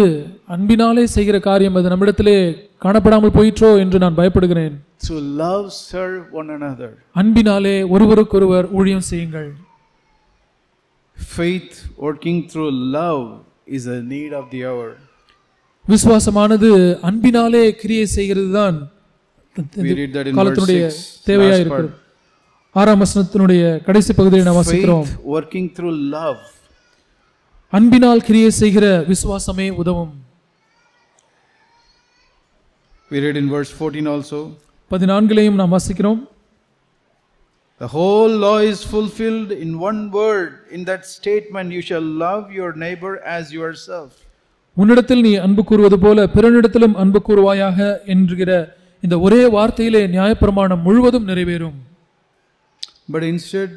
அன்பினாலே செய்கிற காரியம் அது நம்மிடத்திலே காணப்படாமல் போயிற்றோ என்று நான் பயப்படுகிறேன். Through love serve one another. அன்பினாலே ஒருவருக்கொருவர் ஊழியம் செய்யுங்கள். Faith working through love is a need of the hour. விசுவாசமானது அன்பினாலே கிரியை செய்கிறது தான் காலத்தினுடைய தேவையா இருக்கிறது. 6ஆம் வசனத்தினுடைய கடைசி பகுதியை நாம் வாசிக்கிறோம். Faith working through love. அன்பினால் கிரியை செய்கிற விசுவாசமே உதவும். We read in verse 14 also. 14லையும் நாம் வாசிக்கிறோம். The whole law is fulfilled in one word, in that statement, you shall love your neighbor as yourself. உன்னிடத்தில் நீ அன்பு கூறுவது போல பிறனிடத்திலும் அன்பு கூறுவாயாக என்கிற இந்த ஒரே வார்த்தையிலே நியாயப்பிரமாணம் முழுவதும் நிறைவேறும். But instead,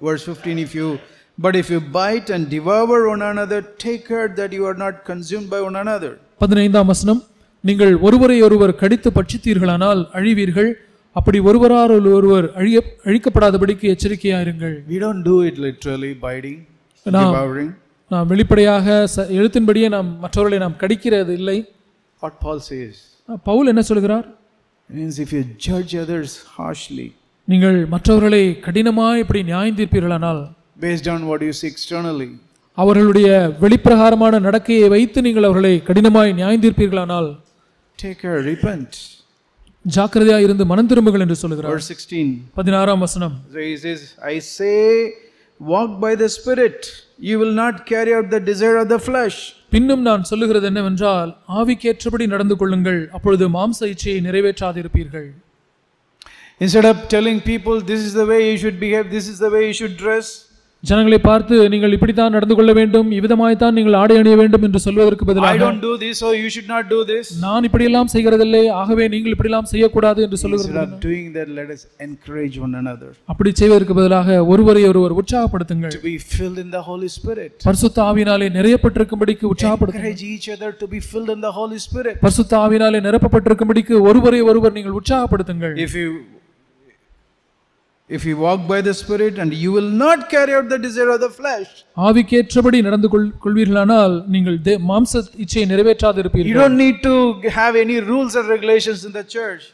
verse 15, but if you bite and devour one another, take care that you are not consumed by one another. 15ஆம் வசனம், நீங்கள் ஒருவரை ஒருவர் கடித்து பட்சித்தீர்களானால் அழிவீர்கள். அப்படி ஒருவரால் ஒருவர் அழிக்கப்படாதபடிக்கு எச்சரிக்கையாயிருங்கள். We don't do it literally, biting, devouring. நாம் வெளிப்படையாக எழுத்தின்படியே நாம் மற்றவர்களை நாம் கடிக்கிறது இல்லை. What Paul says. பவுல் என்ன சொல்கிறார்? Means if you judge others harshly, நீங்கள் மற்றவர்களை கடினமாய் இப்படி நியாயம் தீர்ப்பீர்களானால், based on what you see externally, அவர்களுடைய வெளிப்பிரகாரமான நடக்கையை வைத்து நீங்கள் அவர்களை கடினமாய் நியாயம் தீர்ப்பீர்களானால், take care, repent. ஜாக்கிரதையா இருந்து மனம் திரும்புங்கள் என்று சொல்கிறார். Verse 16. 16ஆம் வசனம். So he says, I say, walk by the Spirit, you will not carry out the desire of the flesh. பின்னும் நான் சொல்லுகிறது என்னவென்றால், ஆவிக்கேற்றபடி நடந்து கொள்ளுங்கள், அப்பொழுது மாம்ச இச்சையை நிறைவேற்றாதிருப்பீர்கள். Instead of telling people this is the way you should behave, this is the way you should dress, ஜனங்களை பார்த்து நீங்கள் இப்படித்தான் நடந்து கொள்ள வேண்டும், இவ்விதமாய்த்தான் நீங்கள் ஆடை அணிய வேண்டும் என்று சொல்வதற்கு பதிலாக, I don't do this, so you should not do this. நான் இப்படியெல்லாம் செய்கிறதில்லை, ஆகவே நீங்கள் இப்படியெல்லாம் செய்யக்கூடாது என்று சொல்லுகிறது. Instead of doing that, let us encourage one another. அப்படி செய்வதற்கு பதிலாக ஒருவரை ஒருவர் உற்சாகப்படுத்துங்கள். To be filled in the Holy Spirit. பரிசுத்த ஆவியினாலே நிறையப்பட்டிருக்கும்படிக்கு உற்சாகப்படுத்துங்கள். Encourage each other to be filled in the Holy Spirit. பரிசுத்த ஆவியினாலே நிரப்பப்பட்டிருக்கும்படிக்கு ஒருவரை ஒருவர் நீங்கள் உற்சாகப்படுத்துங்கள். If you walk by the Spirit, and you will not carry out the desire of the flesh. ஆவிக்கேற்றபடி நடந்து கொள்வீர்களானால் நீங்கள் மாம்ச இச்சையை நிறைவேற்றாதிருப்பீர்கள். You don't need to have any rules or regulations in the church.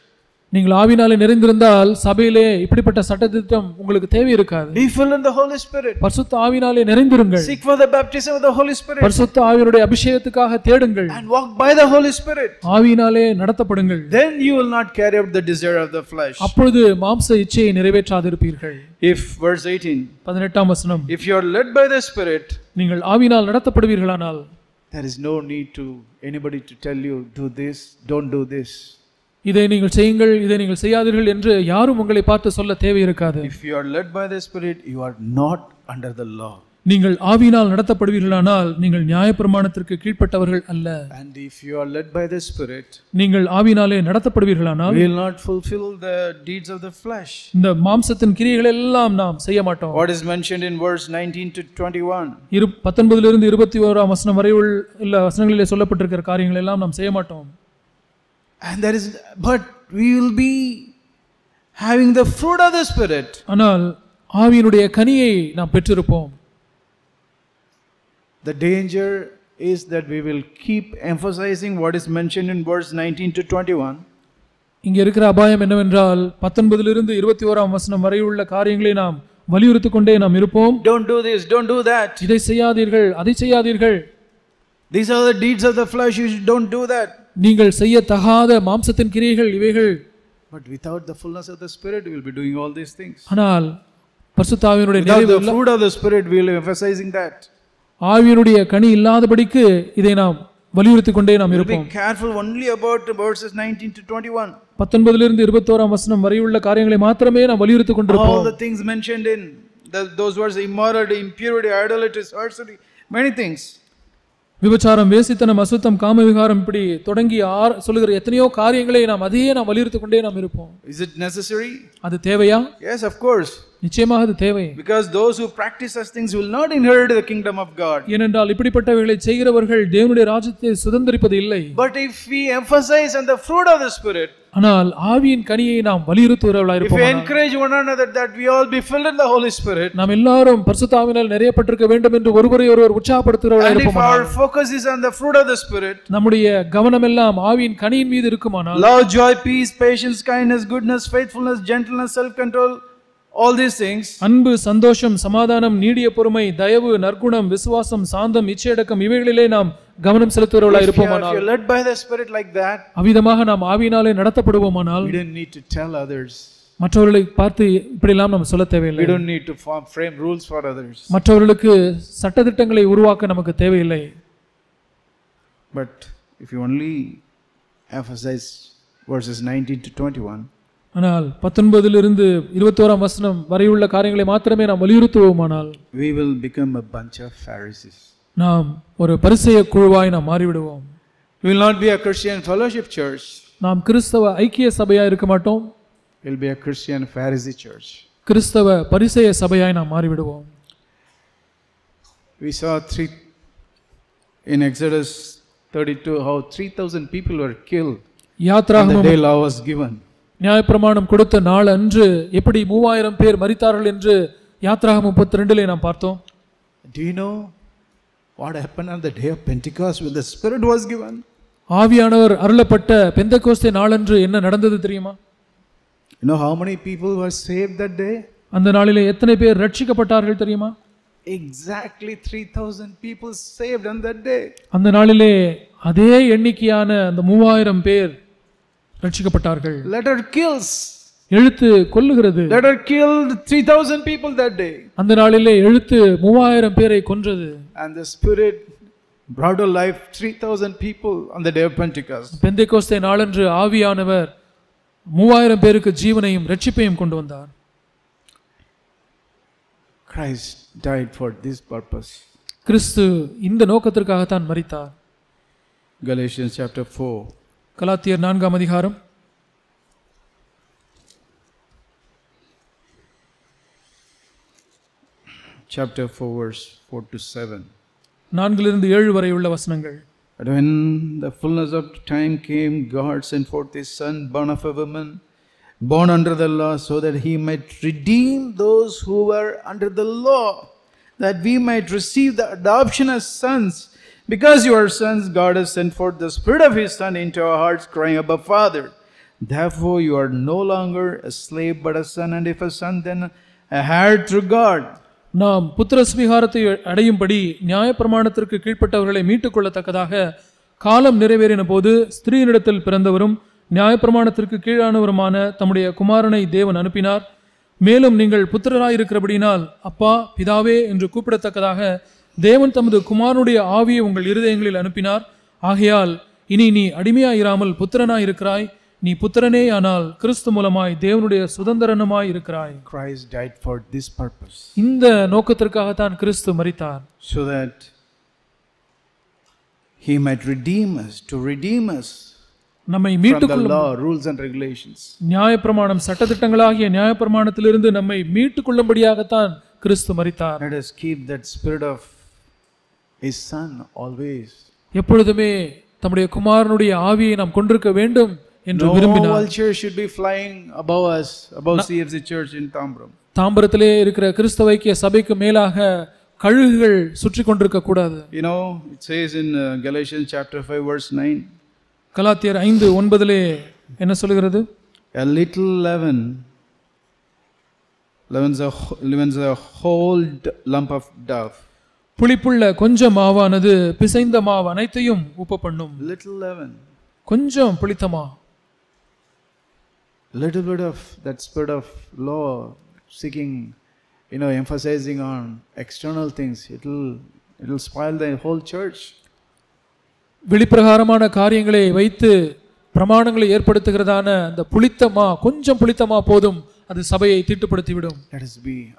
நீங்கள் ஆவியினாலே நிறைந்திருந்தால் சபையிலே இப்படிப்பட்ட சட்டதிட்டம் உங்களுக்கு தேவை இருக்காது. Be filled in the Holy Spirit. பரிசுத்த ஆவியினாலே நிறைந்திருங்கள். Seek for the baptism of the Holy Spirit. பரிசுத்த ஆவியுடைய அபிஷேகத்துக்காக தேடுங்கள். And walk by the Holy Spirit. ஆவியினாலே நடத்தப்படுங்கள். Then you will not carry out the desire of the flesh. அப்பொழுது மாம்ச இச்சையை நிறைவேற்றாதிருப்பீர்கள். If verse 18. 18ஆம் வசனம். If you are led by the Spirit, நீங்கள் ஆவியினால் நடத்தப்படுவீர்களானால், there is no need to anybody to tell you do this, don't do this. இதை நீங்கள் செய்யுங்கள், இதை நீங்கள் செய்யாதீர்கள் என்று யாரும் உங்களை பார்த்து சொல்ல தேவை இருக்காது. If you are led by the Spirit, you are not under the law. நீங்கள் ஆவியினால் நடத்தப்படுவீர்களானால் நீங்கள் நியாயப்பிரமாணத்திற்கு கீழ்ப்பட்டவர்கள் அல்ல. And if you are led by the Spirit, நீங்கள் ஆவியினாலே நடத்தப்படுவீர்களானால், we will not fulfill the deeds of the flesh. இந்த மாம்சத்தின் கிரியைகள் எல்லாம் நாம் செய்ய மாட்டோம். What is mentioned in verse 19 to 21? 19 இருந்து 21ஆம் வசனம் வரை உள்ள வசனங்களிலே சொல்லப்பட்டிருக்கிற காரியங்கள் எல்லாம் நாம் செய்ய மாட்டோம். And there is, but we will be having the fruit of the Spirit. ஆனால் ஆவியினுடைய கனியை நாம் பெற்றிருப்போம். The danger is that we will keep emphasizing what is mentioned in verse 19 to 21. இங்கே இருக்கிற அபாயம் என்னவென்றால் 19 இருந்து 21ஆம் வசனம் வரை உள்ள காரியங்களை நாம் வலியுறுத்திக் கொண்டே நாம் இருப்போம். Don't do this, don't do that. இதை செய்யாதீர்கள், அதை செய்யாதீர்கள். These are the deeds of the flesh, you don't do that. நீங்கள் செய்ய தகாத மாம்சத்தின் கிரியைகள் இவைகள். But without the fullness of the Spirit, we will be doing all these things. ஆனால் பரிசுத்த ஆவியினுடைய Without the fruit of the Spirit, we will be emphasizing that. ஆவியினுடைய கனி இல்லாதபடிக்கு இதை நாம் வலியுறுத்திக் கொண்டே நாம் இருப்போம். Be careful only about verses 19 to 21. 19 இருந்து 21ஆம் வசனம் வரை உள்ள காரியங்களை மாத்திரமே நாம் வலியுறுத்திக் கொண்டிருப்போம். All the things mentioned in those words, immorality, impurity, idolatry, sorcery, many things. விபச்சாரம், வேசித்தனம், அசுத்தம், காமவிகாரம், இப்படி தொடங்கி சொல்லுகிற எத்தனையோ காரியங்களை நாம் அதையே நாம் வலியுறுத்திக் கொண்டே நாம் இருப்போம். Is it necessary? அது தேவையா? Yes, of course. நிச்சயமாக அது தேவை. Because those who practice such things will not inherit the kingdom of God. ஏனென்றால் இப்படிப்பட்டவைகளை செய்கிறவர்கள் தேவனுடைய ராஜ்யத்தை சுதந்தரிப்பது இல்லை. But if we emphasize on the fruit of the Spirit, ஆனால் ஆவியின் கனியை நாம் வலியுறுத்துகிறவர்களாய் if இருப்போம். we encourage one another that we all be filled in the Holy Spirit, நாம் எல்லாரும் பரிசுத்த ஆவியினால் நிறையப்பட்டிருக்க வேண்டும் என்று ஒருவரை ஒருவர் உற்சாகப்படுத்துகிறவர்களாய் and if இருப்போம். our focus is on the fruit of the Spirit, நம்முடைய கவனம் எல்லாம் ஆவியின் கனியின் மீது இருக்குமானால், love, joy, peace, patience, kindness, goodness, faithfulness, gentleness, self-control, all these things, அன்பு, சந்தோஷம், சமாதானம், நீடிய பொறுமை, தயவு, நற்குணம், விசுவாசம், சாந்தம், இச்சையடக்கம், இவைகளிலே நாம் கவனம் செலுத்துகிறவர்களாய் இருப்போமானால், if you are led by the Spirit like that, அவ்விதமாக நாம் ஆவியினாலே நடத்தப்படுவோமானால், we don't need to tell others. மற்றவர்களை பார்த்து இப்படியெல்லாம் நாம் சொல்ல தேவையில்லை. We don't need to frame rules for others. மற்றவர்களுக்கு சட்டதிட்டங்களை உருவாக்க நமக்கு தேவையில்லை. But if you only emphasize verses 19 to 21, ஆனால் 19 இருந்து 21ஆம் வசனம் வரை உள்ள காரியங்களை மாத்திரமே நாம் வலியுறுத்துவோமானால், we will become a bunch of Pharisees. நாம் ஒரு பரிசேய குழுவாய் நாம் மாறிவிடுவோம். We will not be a Christian fellowship church. நாம் கிறிஸ்தவ ஐக்கிய சபையாய் இருக்க மாட்டோம். We will be a Christian Pharisee church. கிறிஸ்தவ பரிசேய சபையாய் நாம் மாறிவிடுவோம். We saw in Exodus 32, how 3,000 people were killed on the யாத்ராகமம் day law was given. நியாயப்பிரமாணம் கொடுத்த நாள் அன்று எப்படி 3000 பேர் மரித்தார்கள் என்று யாத்ராகமம் 32 நாம் பார்த்தோம். Do you know what happened on the day of Pentecost when the Spirit was given? ஆவியானவர் அருளப்பட்ட பெந்தெகோஸ்தே நாளன்று என்ன நடந்தது தெரியுமா? You know how many people were saved that day? அந்த நாளிலே எத்தனை பேர் ரட்சிக்கப்பட்டார்கள் தெரியுமா? Exactly 3,000 people saved on that day. அந்த நாளிலே அதே எண்ணிக்கையான அந்த 3000 பேர் ரட்சிக்கப்பட்டார்கள். Letter kills. எழுத்து கொல்லுகிறது. Letter killed 3,000 people that day. அந்த நாளிலே எழுத்து 3000 பேரை கொன்றது. And the Spirit brought to life 3,000 people on the day of Pentecost. பெந்தெகோஸ்தே நாளன்று ஆவியானவர் 3000 பேருக்கு ஜீவனையும் ரட்சிப்பையும் கொண்டு வந்தார். Christ died for this purpose. கிறிஸ்து இந்த நோக்கத்திற்காக தான் மரித்தார். Galatians chapter 4. கலாத்தியர் 4ஆம் அதிகாரம் Chapter 4 verse 4 to 7. 4 7 வரை உள்ள வசனங்கள். But when the fullness of time came, God sent forth His Son, born of a woman, born under the law, so that He might redeem those who were under the law, that we might receive the adoption as sons. Because you are sons, God has sent forth the Spirit of His Son into our hearts, crying, Abba, Father. Therefore you are no longer a slave, but a son, and if a son, then a heir through God. நாம் புத்திர சுவிகாரத்தை அடையும்படி நியாயப்பிரமாணத்திற்கு கீழ்ப்பட்டவர்களை மீட்டுக் கொள்ளத்தக்கதாக காலம் நிறைவேறின போது ஸ்திரீனிடத்தில் பிறந்தவரும் நியாயப்பிரமாணத்திற்கு கீழானவருமான தம்முடைய குமாரனை தேவன் அனுப்பினார். மேலும் நீங்கள் புத்திரராயிருக்கிறபடினால் அப்பா பிதாவே என்று கூப்பிடத்தக்கதாக தேவன் தமது குமாரனுடைய ஆவியை உங்கள் இருதயங்களில் அனுப்பினார். ஆகையால் இனி நீ அடிமையாயிராமல் புத்திரனாயிருக்கிறாய். நீ புத்திரனே ஆனால் கிறிஸ்து மூலமாய் தேவனுடைய சுதந்திரனுமாய் இருக்கிறாய். Christ died for this purpose. இந்த நோக்கத்திற்காக தான் கிறிஸ்து மரித்தார். So that He might redeem us, to redeem us நம்மை from the மீட்டுக்கொள்ள law, rules and regulations. நியாயப்பிரமாணம் சட்டதிட்டங்களாகிய நியாயப்பிரமாணத்திலிருந்து நம்மை மீட்டுக்கொள்ளும்படியாகத்தான் கிறிஸ்து மரித்தார். Let us keep that spirit of His Son always. எப்பொழுதுமே தம்முடைய குமாரனுடைய ஆவியை நாம் கொண்டிருக்க வேண்டும் என்று No விரும்பினார். vulture should be flying above us, above CFC Church in Tambram. தாம்பரத்திலே இருக்கிற கிறிஸ்தவ ஐக்கிய சபைக்கு மேலாக கழுகுகள் சுற்றி கொண்டிருக்க கூடாது. You know, it says in Galatians chapter 5 verse 9. கலாத்தியர் 5:9 என்ன சொல்கிறது? A little leaven leavens a whole lump of dough. புளிப்புள்ள கொஞ்சம் மாவானது பிசைந்த மாவு அனைத்தையும் உப்பு பண்ணும். Little leaven. கொஞ்சம் புளித்தமா. Little bit of that spirit of law, seeking, emphasizing on external things, it'll spoil the whole church. வெளிப்பிரகாரமான காரியங்களை வைத்து பிரமாணங்களை ஏற்படுத்துகிறதான அந்த புளித்தமா, கொஞ்சம் புளித்தமா போதும், அது சபையை தீட்டுப்படுத்திவிடும்.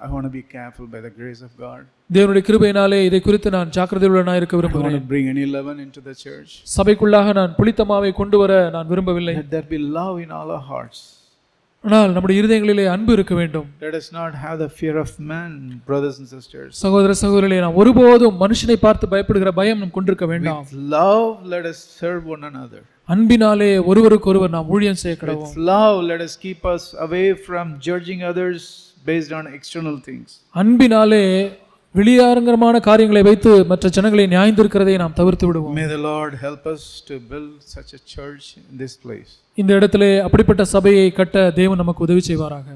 I want to be careful by the grace of God. தேவனுடைய கிருபையினாலே இதை குறித்து நான் ஜாக்கிரதையுள்ளவனாய் இருக்க விரும்புகிறேன். I want to bring any leaven into the church. சபைக்குள்ளாக நான் புளித்தமாவை கொண்டு வர நான் விரும்பவில்லை. Let there be love in all our hearts. ஆனால் நம்முடைய இருதயங்களிலே அன்பு இருக்க வேண்டும். Let us not have the fear of man, brothers and sisters. சகோதர சகோதரிகளே, நாம் ஒருபோதும் மனுஷனை பார்த்து பயப்படுகிற பயம் நாம் கொண்டிருக்க வேண்டாம். With love let us serve one another. அன்பினாலே ஒருவருக்கொருவர் நாம் ஊழியம் செய்ய கடவோம். With love let us keep us away from judging others based on external things. அன்பினாலே வெளியாரங்கமான காரியங்களை வைத்து மற்ற ஜனங்களை நியாயந்திருக்கிறதை நாம் தவிர்த்து விடுவோம். May the Lord help us to build such a church in this place. இந்த இடத்திலே அப்படிப்பட்ட சபையை கட்ட தேவன் நமக்கு உதவி செய்வாராக.